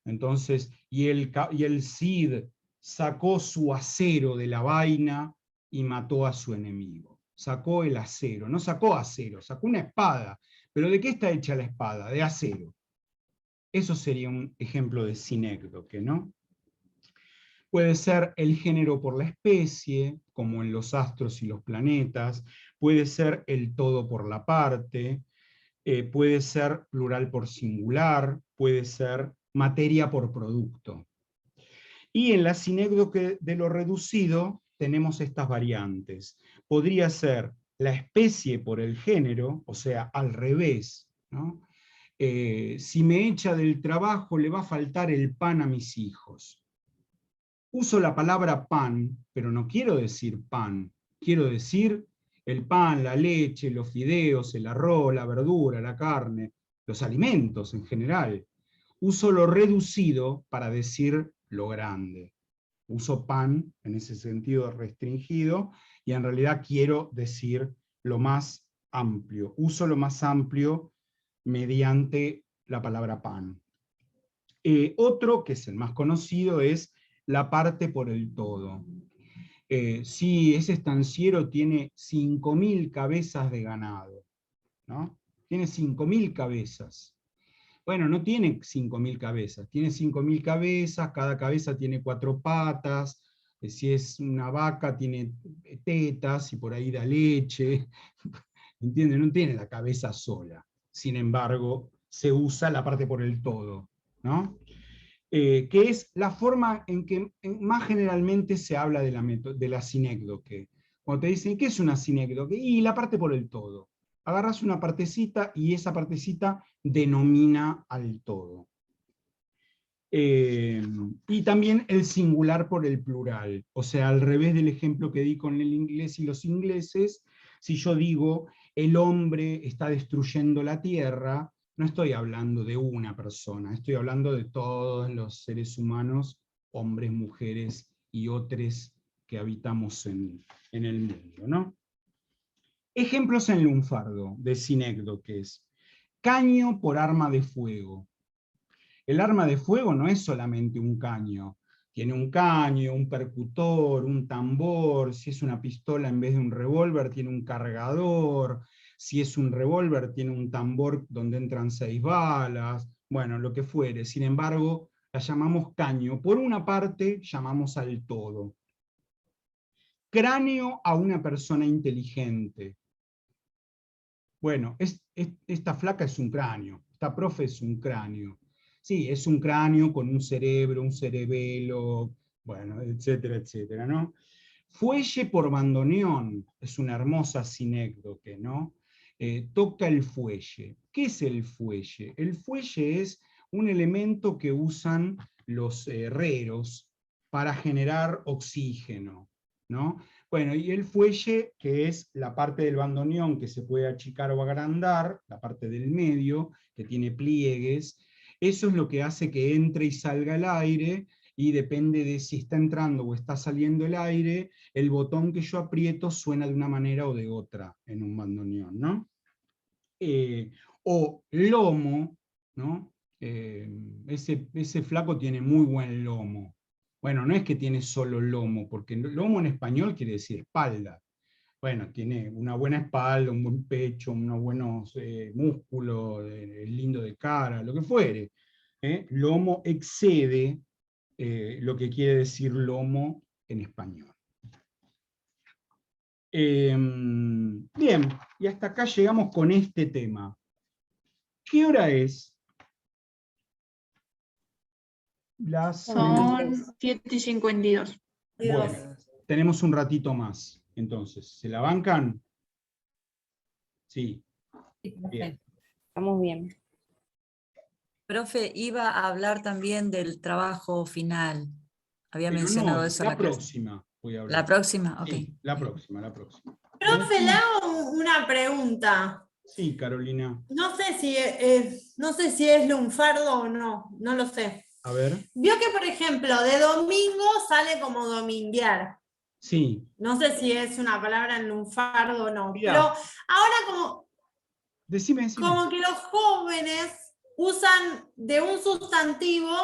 Entonces, y el Cid sacó su acero de la vaina y mató a su enemigo. Sacó el acero, no sacó acero, sacó una espada. ¿Pero de qué está hecha la espada? De acero. Eso sería un ejemplo de sinécdoque, ¿no? Puede ser el género por la especie, como en los astros y los planetas. Puede ser el todo por la parte. Puede ser plural por singular. Puede ser materia por producto. Y en la sinécdoque de lo reducido tenemos estas variantes. Podría ser la especie por el género, o sea, al revés, ¿no? Si me echa del trabajo le va a faltar el pan a mis hijos. Uso la palabra pan, pero no quiero decir pan, quiero decir el pan, la leche, los fideos, el arroz, la verdura, la carne, los alimentos en general. Uso lo reducido para decir lo grande. Uso pan en ese sentido restringido y en realidad quiero decir lo más amplio. Uso lo más amplio mediante la palabra pan. Otro, que es el más conocido, es la parte por el todo. Sí, ese estanciero tiene 5.000 cabezas de ganado, ¿no? Tiene 5.000 cabezas. Bueno, no tiene 5.000 cabezas, tiene 5.000 cabezas, cada cabeza tiene 4 patas, si es una vaca tiene tetas y por ahí da leche, ¿entienden? No tiene la cabeza sola, sin embargo, se usa la parte por el todo, ¿no? Que es la forma en que más generalmente se habla de la sinécdoque. Cuando te dicen, ¿qué es una sinécdoque? Y la parte por el todo. Agarras una partecita y esa partecita denomina al todo. Y también el singular por el plural, o sea, al revés del ejemplo que di con el inglés y los ingleses, si yo digo, el hombre está destruyendo la tierra, no estoy hablando de una persona, estoy hablando de todos los seres humanos, hombres, mujeres y otros que habitamos en el mundo, ¿no? Ejemplos en lunfardo de sinécdoques. Caño por arma de fuego. El arma de fuego no es solamente un caño. Tiene un caño, un percutor, un tambor. Si es una pistola en vez de un revólver, tiene un cargador. Si es un revólver, tiene un tambor donde entran 6 balas. Bueno, lo que fuere. Sin embargo, la llamamos caño. Por una parte, llamamos al todo. Cráneo a una persona inteligente. Bueno, esta flaca es un cráneo. Esta profe es un cráneo. Sí, es un cráneo con un cerebro, un cerebelo, bueno, etcétera, etcétera, ¿no? Fuelle por bandoneón, es una hermosa sinécdoque, ¿no? Toca el fuelle. ¿Qué es el fuelle? El fuelle es un elemento que usan los herreros para generar oxígeno, ¿no? Bueno, y el fuelle, que es la parte del bandoneón que se puede achicar o agrandar, la parte del medio, que tiene pliegues, eso es lo que hace que entre y salga el aire, y depende de si está entrando o está saliendo el aire, el botón que yo aprieto suena de una manera o de otra en un bandoneón, ¿no? O lomo, ¿no? Ese flaco tiene muy buen lomo. Bueno, no es que tiene solo lomo, porque lomo en español quiere decir espalda. Bueno, tiene una buena espalda, un buen pecho, unos buenos músculos, lindo de cara, lo que fuere. Lomo excede lo que quiere decir lomo en español. Bien, y hasta acá llegamos con este tema. ¿Qué hora es? Son 7:52. Bueno, tenemos un ratito más, entonces. ¿Se la bancan? Sí. Bien. Estamos bien. Profe, iba a hablar también del trabajo final. Había Pero mencionado no, eso. la próxima voy a hablar. ¿La próxima? Ok. Sí, la próxima. Profe, le hago una pregunta. Sí, Carolina. No sé si es lunfardo o no, no lo sé. A ver. Vio que, por ejemplo, de domingo sale como dominguear. Sí. No sé si es una palabra en lunfardo o no. Mirá. Pero ahora Decime. como que los jóvenes usan de un sustantivo,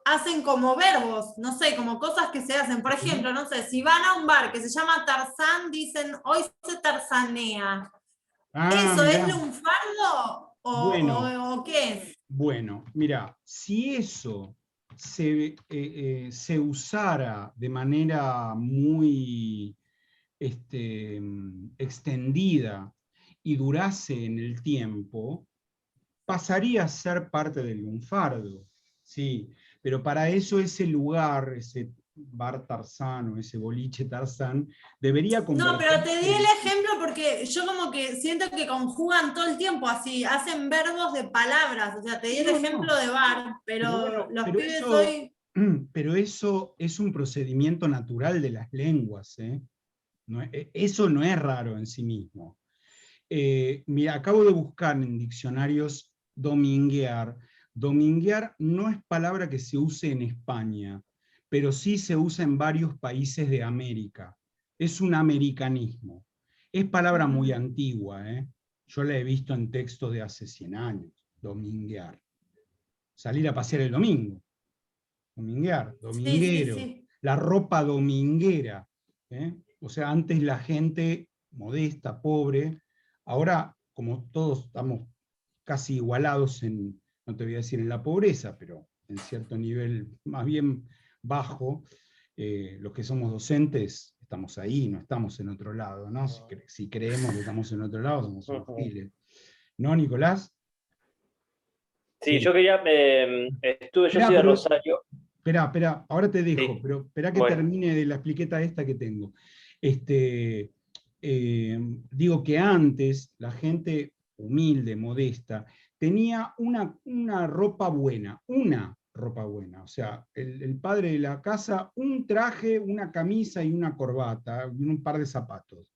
hacen como verbos, no sé, como cosas que se hacen. Por ejemplo, no sé, si van a un bar que se llama Tarzán, dicen, hoy se tarzanea. ¿Eso mirá. es lunfardo o qué es? Bueno, mira, si eso se usara de manera muy extendida y durase en el tiempo, pasaría a ser parte del lunfardo, ¿sí? Pero para eso ese lugar, ese bar Tarzán o ese boliche Tarzán, debería convertirse... No, pero te di el ejemplo porque yo como que siento que conjugan todo el tiempo así, hacen verbos de palabras, o sea, te di el ejemplo de bar, pero los pibes hoy... Pero eso es un procedimiento natural de las lenguas, ¿eh? Eso no es raro en sí mismo. Mira, acabo de buscar en diccionarios dominguear. Dominguear no es palabra que se use en España, pero sí se usa en varios países de América. Es un americanismo. Es palabra muy antigua, ¿eh? Yo la he visto en textos de hace 100 años, dominguear. salir a pasear el domingo. Dominguear, dominguero, sí. la ropa dominguera. O sea, antes la gente modesta, pobre, ahora como todos estamos casi igualados en, no te voy a decir en la pobreza, pero en cierto nivel más bien bajo, los que somos docentes estamos ahí, no estamos en otro lado, ¿no? Si creemos que estamos en otro lado, somos unos giles. ¿No, Nicolás? Sí, yo quería, yo soy de Rosario. Espera, ahora te dejo, Sí. pero espera que termine de la expliqueta esta que tengo. Digo que antes la gente humilde, modesta, tenía una ropa buena, o sea, el padre de la casa, un traje, una camisa y una corbata, un par de zapatos.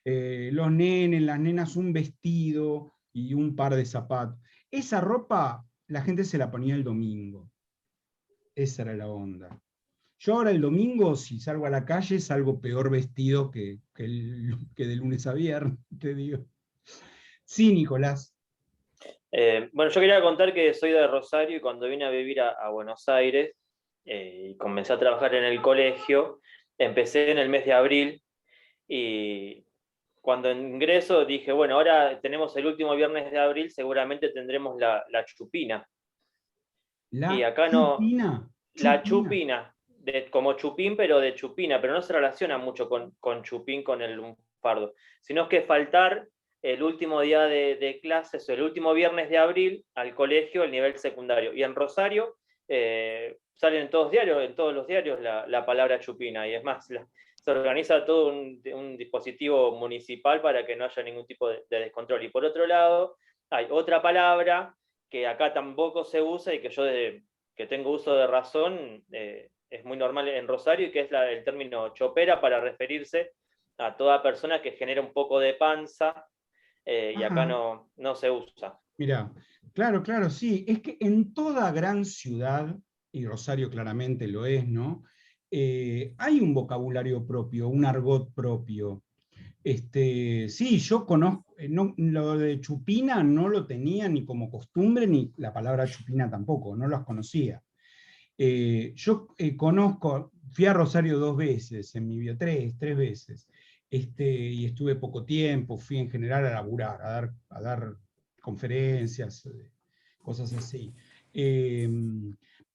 Los nenes, las nenas, un vestido y un par de zapatos. Esa ropa la gente se la ponía el domingo. Esa era la onda. Yo ahora el domingo, si salgo a la calle, salgo peor vestido que de lunes a viernes, te digo. Sí, Nicolás. Bueno, yo quería contar que soy de Rosario y cuando vine a vivir a Buenos Aires y comencé a trabajar en el colegio, empecé en el mes de abril y cuando ingreso dije, bueno, ahora tenemos el último viernes de abril, seguramente tendremos la chupina. Y acá chupina. La chupina, como chupín, pero de chupina, pero no se relaciona mucho con chupín, con el lunfardo, sino que faltar el último día de clases, o el último viernes de abril, al colegio, el nivel secundario. Y en Rosario sale en todos los diarios la palabra chupina, y es más, se organiza todo un dispositivo municipal para que no haya ningún tipo de descontrol. Y por otro lado, hay otra palabra que acá tampoco se usa y que yo desde que tengo uso de razón, es muy normal en Rosario, y que es el término chopera para referirse a toda persona que genera un poco de panza, y acá no se usa. Mirá, claro, sí, es que en toda gran ciudad, y Rosario claramente lo es, ¿no? Hay un vocabulario propio, un argot propio. Sí, yo conozco, lo de chupina no lo tenía ni como costumbre, ni la palabra chupina tampoco, no las conocía. Yo conozco, fui a Rosario 2 veces en mi vida, tres veces, y estuve poco tiempo, fui en general a laburar, a dar conferencias, cosas así.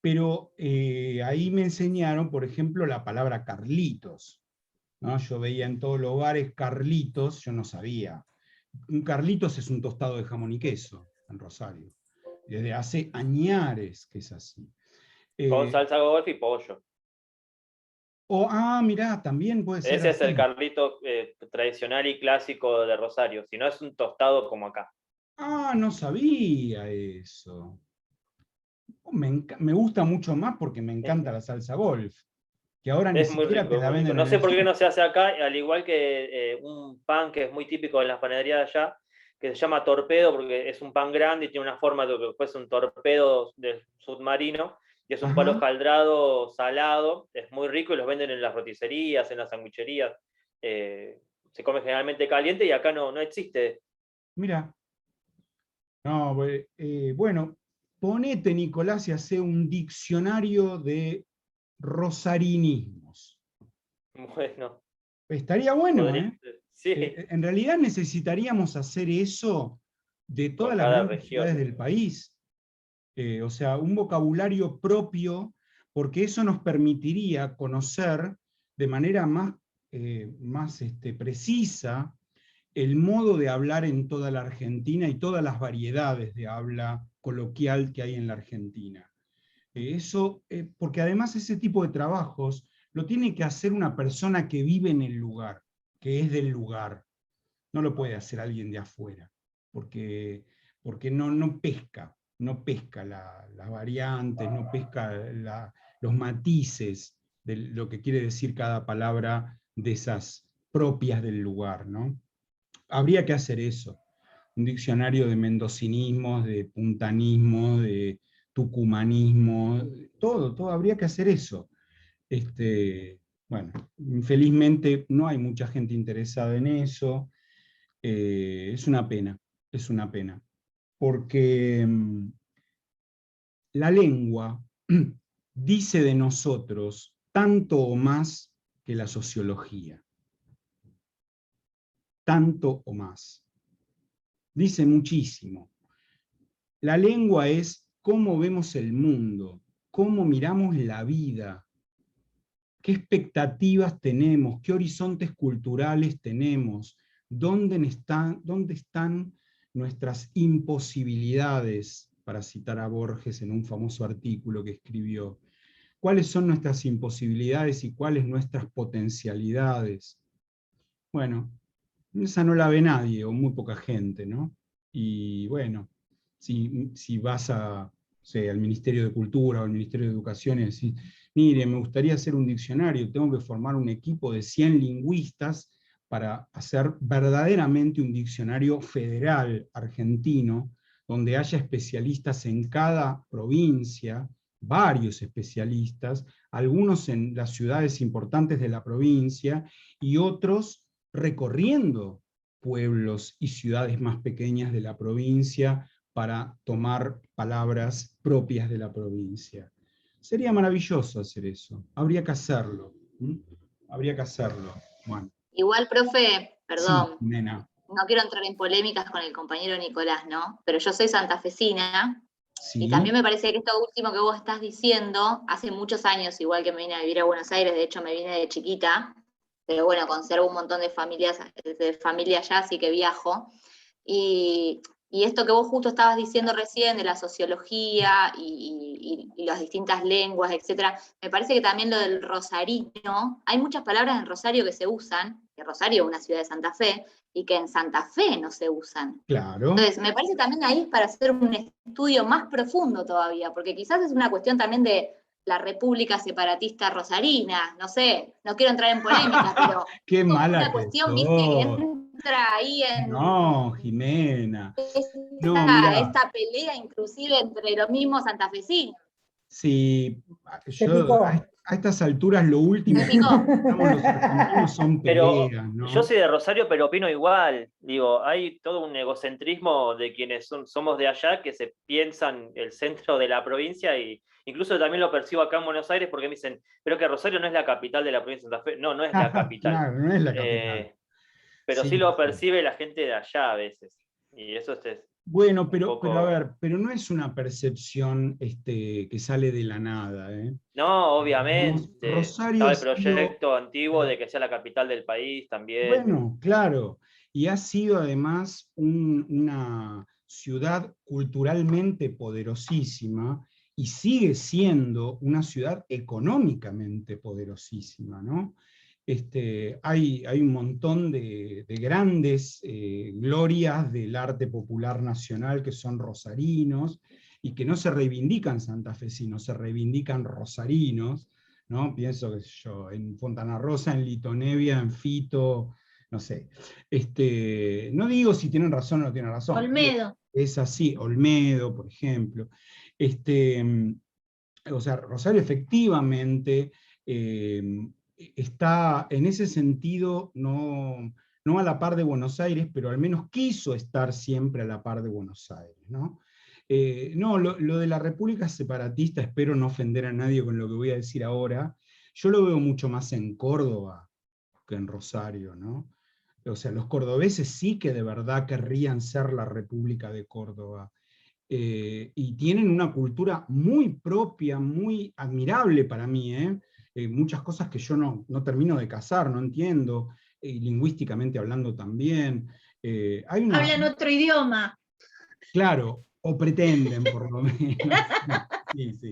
Pero ahí me enseñaron, por ejemplo, la palabra Carlitos, ¿no? Yo veía en todos los bares Carlitos, yo no sabía. Un Carlitos es un tostado de jamón y queso en Rosario. Desde hace añares que es así. Con salsa golf y pollo. Mirá, también puede ser Ese así. es el Carlito tradicional y clásico de Rosario, si no es un tostado como acá. No sabía eso. Me gusta mucho más porque me encanta la salsa golf, que ahora ni siquiera te la venden. No sé por qué no se hace acá, al igual que un pan que es muy típico en las panaderías de allá, que se llama torpedo, porque es un pan grande y tiene una forma de que fuese un torpedo submarino, y es un palo jaldrado salado, es muy rico y los venden en las roticerías, en las sandwicherías. Se come generalmente caliente y acá no existe. Mira. No, bueno, ponete, Nicolás, y hace un diccionario de rosarinismos. Bueno. Estaría bueno, ¿eh? Sí. En realidad necesitaríamos hacer eso de todas las grandes ciudades del país. O sea, un vocabulario propio, porque eso nos permitiría conocer de manera más precisa el modo de hablar en toda la Argentina y todas las variedades de habla coloquial que hay en la Argentina. Porque además ese tipo de trabajos lo tiene que hacer una persona que vive en el lugar, que es del lugar. No lo puede hacer alguien de afuera, porque no pesca las variantes, no pesca los matices de lo que quiere decir cada palabra de esas propias del lugar, ¿no? Habría que hacer eso, un diccionario de mendocinismos, de puntanismo, de tucumanismo, todo habría que hacer eso. Bueno, infelizmente no hay mucha gente interesada en eso. Es una pena, porque la lengua dice de nosotros tanto o más que la sociología. Tanto o más. Dice muchísimo. La lengua es cómo vemos el mundo, cómo miramos la vida, qué expectativas tenemos, qué horizontes culturales tenemos, dónde están nuestras imposibilidades, para citar a Borges en un famoso artículo que escribió. ¿Cuáles son nuestras imposibilidades y cuáles nuestras potencialidades? Bueno, esa no la ve nadie, o muy poca gente, ¿no? Y bueno, si vas al Ministerio de Cultura o al Ministerio de Educación y decís, mire, me gustaría hacer un diccionario, tengo que formar un equipo de 100 lingüistas para hacer verdaderamente un diccionario federal argentino, donde haya especialistas en cada provincia, varios especialistas, algunos en las ciudades importantes de la provincia y otros recorriendo pueblos y ciudades más pequeñas de la provincia para tomar palabras propias de la provincia. Sería maravilloso hacer eso, habría que hacerlo. Habría que hacerlo. Bueno. Igual, profe, perdón, Sí, nena. no quiero entrar en polémicas con el compañero Nicolás, ¿no? Pero yo soy santafesina, Sí. y también me parece que esto último que vos estás diciendo, hace muchos años, igual que me vine a vivir a Buenos Aires, de hecho me vine de chiquita, pero bueno, conservo un montón de familia allá, así que viajo. Y esto que vos justo estabas diciendo recién de la sociología y las distintas lenguas, etcétera, me parece que también lo del rosarino, hay muchas palabras en Rosario que se usan, que Rosario es una ciudad de Santa Fe, y que en Santa Fe no se usan. Claro. Entonces, me parece también ahí es para hacer un estudio más profundo todavía, porque quizás es una cuestión también de la República Separatista Rosarina, no sé, no quiero entrar en polémicas, pero qué mala una cuestión, viste, que entra ahí en no, Jimena. No, mirá. esta pelea inclusive entre los mismos santafesinos. Sí, yo a estas alturas lo último que necesitamos los argentinos son peleas, ¿no? Yo soy de Rosario, pero opino igual. Digo, hay todo un egocentrismo de quienes somos de allá que se piensan el centro de la provincia, y incluso también lo percibo acá en Buenos Aires porque me dicen, pero que Rosario no es la capital de la provincia de Santa Fe. No, no es la capital. Claro, no es la capital. Pero sí lo percibe la gente de allá a veces. Y eso es... Bueno, pero a ver, pero no es una percepción que sale de la nada, ¿eh? No, obviamente. Rosario Está el proyecto antiguo de que sea la capital del país también. Bueno, claro. Y ha sido además una ciudad culturalmente poderosísima y sigue siendo una ciudad económicamente poderosísima, ¿no? Hay un montón de grandes glorias del arte popular nacional que son rosarinos y que no se reivindican santafesinos, se reivindican rosarinos, ¿no? Pienso que yo, en Fontana Rosa, en Litonevia, en Fito, no sé. No digo si tienen razón o no tienen razón. Olmedo. Es así, Olmedo, por ejemplo. O sea, Rosario efectivamente está en ese sentido no a la par de Buenos Aires, pero al menos quiso estar siempre a la par de Buenos Aires, ¿no? Lo de la República Separatista, espero no ofender a nadie con lo que voy a decir ahora, yo lo veo mucho más en Córdoba que en Rosario, ¿no? O sea, los cordobeses sí que de verdad querrían ser la República de Córdoba, y tienen una cultura muy propia, muy admirable para mí, muchas cosas que yo no termino de casar, no entiendo, lingüísticamente hablando también. Hablan otro idioma. Claro, o pretenden por lo menos. Sí.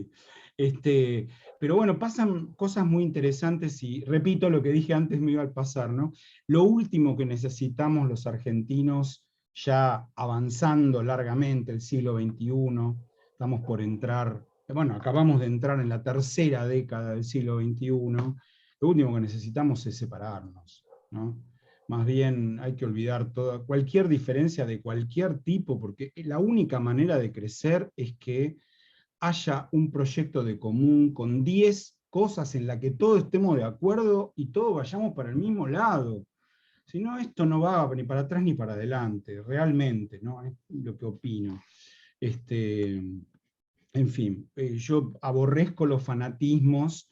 Pero bueno, pasan cosas muy interesantes y repito lo que dije antes, me iba a pasar, ¿no? Lo último que necesitamos los argentinos, ya avanzando largamente el siglo XXI, estamos por entrar, bueno, acabamos de entrar en la tercera década del siglo XXI, lo último que necesitamos es separarnos, ¿no? Más bien hay que olvidar cualquier diferencia de cualquier tipo, porque la única manera de crecer es que haya un proyecto de común con 10 cosas en las que todos estemos de acuerdo y todos vayamos para el mismo lado. Si no, esto no va ni para atrás ni para adelante, realmente, ¿no? Es lo que opino. En fin, yo aborrezco los fanatismos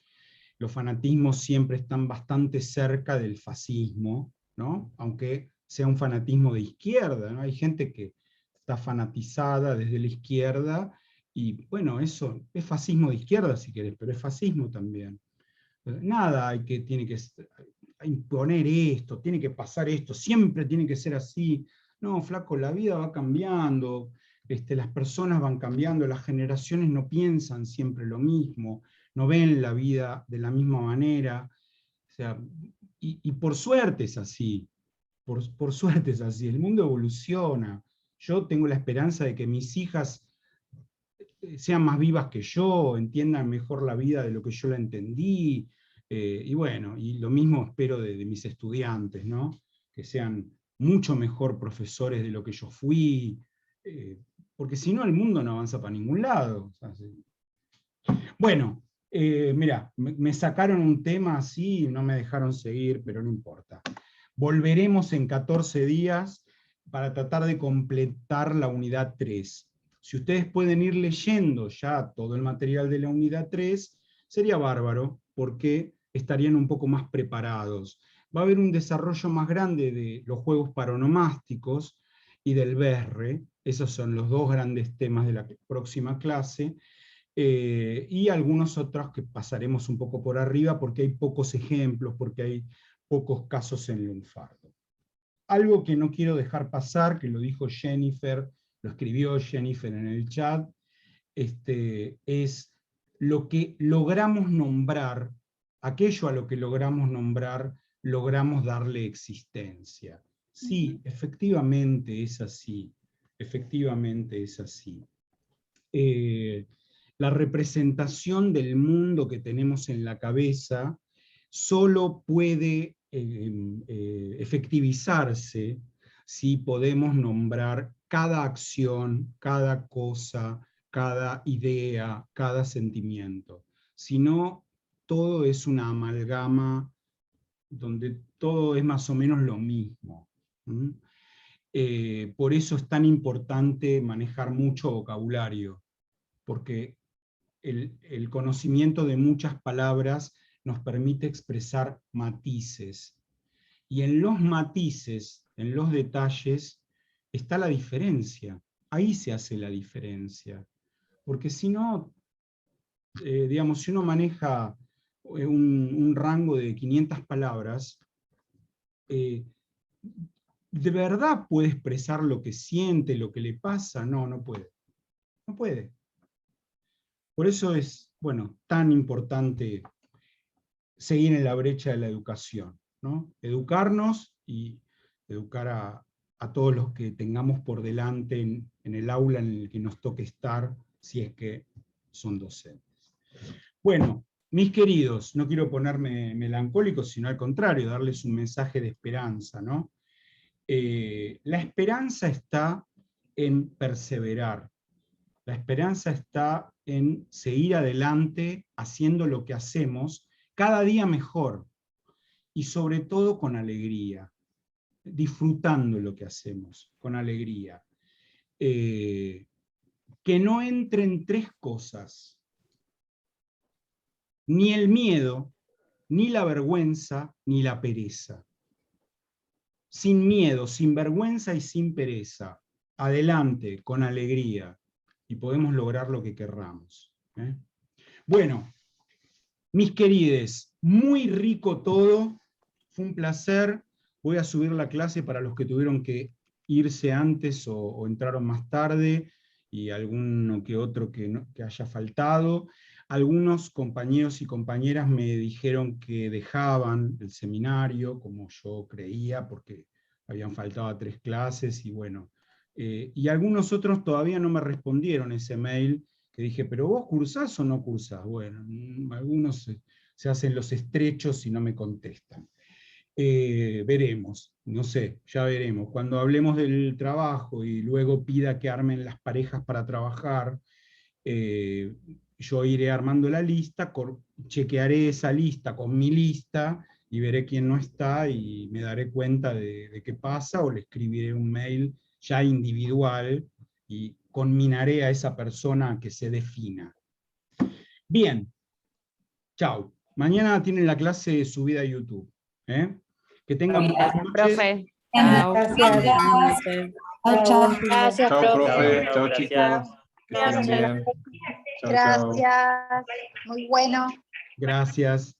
siempre están bastante cerca del fascismo, ¿no? Aunque sea un fanatismo de izquierda, ¿no? Hay gente que está fanatizada desde la izquierda, y bueno, eso es fascismo de izquierda si querés, pero es fascismo también. Nada tiene que imponer esto, tiene que pasar esto, siempre tiene que ser así. No, flaco, la vida va cambiando, las personas van cambiando, las generaciones no piensan siempre lo mismo, no ven la vida de la misma manera. O sea, y por suerte es así, por suerte es así, el mundo evoluciona. Yo tengo la esperanza de que mis hijas sean más vivas que yo, entiendan mejor la vida de lo que yo la entendí, y bueno, y lo mismo espero de mis estudiantes, ¿no? Que sean mucho mejor profesores de lo que yo fui, porque si no el mundo no avanza para ningún lado. O sea, bueno, mirá, me sacaron un tema así y no me dejaron seguir, pero no importa. Volveremos en 14 días para tratar de completar la unidad 3. Si ustedes pueden ir leyendo ya todo el material de la unidad 3, sería bárbaro, porque estarían un poco más preparados. Va a haber un desarrollo más grande de los juegos paronomásticos y del BERRE, esos son los dos grandes temas de la próxima clase, y algunos otros que pasaremos un poco por arriba, porque hay pocos ejemplos, porque hay pocos casos en lunfardo. Algo que no quiero dejar pasar, que lo dijo Jennifer, lo escribió Jennifer en el chat, es lo que logramos nombrar, aquello a lo que logramos nombrar, logramos darle existencia. Sí, efectivamente es así, efectivamente es así. La representación del mundo que tenemos en la cabeza solo puede efectivizarse si podemos nombrar cada acción, cada cosa, cada idea, cada sentimiento. Si no, todo es una amalgama donde todo es más o menos lo mismo. Por eso es tan importante manejar mucho vocabulario, porque el conocimiento de muchas palabras nos permite expresar matices. Y en los matices, en los detalles, está la diferencia. Ahí se hace la diferencia. Porque si no, digamos, si uno maneja un rango de 500 palabras, ¿de verdad puede expresar lo que siente, lo que le pasa? No, no puede. No puede. Por eso es, bueno, tan importante seguir en la brecha de la educación, ¿no? Educarnos y educar a todos los que tengamos por delante en el aula en el que nos toque estar, si es que son docentes. Bueno, mis queridos, no quiero ponerme melancólico, sino al contrario, darles un mensaje de esperanza, ¿no? La esperanza está en perseverar. La esperanza está en seguir adelante haciendo lo que hacemos, cada día mejor, y sobre todo con alegría, disfrutando lo que hacemos, con alegría. Que no entren tres cosas: ni el miedo, ni la vergüenza, ni la pereza. Sin miedo, sin vergüenza y sin pereza, adelante, con alegría, y podemos lograr lo que querramos. Bueno, mis querides, muy rico todo, fue un placer. Voy a subir la clase para los que tuvieron que irse antes o entraron más tarde, y alguno que otro que haya faltado. Algunos compañeros y compañeras me dijeron que dejaban el seminario, como yo creía, porque habían faltado a 3 clases, y bueno, y algunos otros todavía no me respondieron ese mail, que dije, pero vos cursás o no cursás. Bueno, algunos se hacen los estrechos y no me contestan. Veremos, no sé, ya veremos. Cuando hablemos del trabajo y luego pida que armen las parejas para trabajar, yo iré armando la lista, chequearé esa lista con mi lista y veré quién no está y me daré cuenta de qué pasa, o le escribiré un mail ya individual y conminaré a esa persona a que se defina. Bien, chao. Mañana tienen la clase subida a YouTube. Que tengan buenas noches. Profe. Gracias. Gracias, Chao, profe. profe. Chao, chicos. Que sigan bien. Chao, chao. Gracias. Muy bueno. Gracias.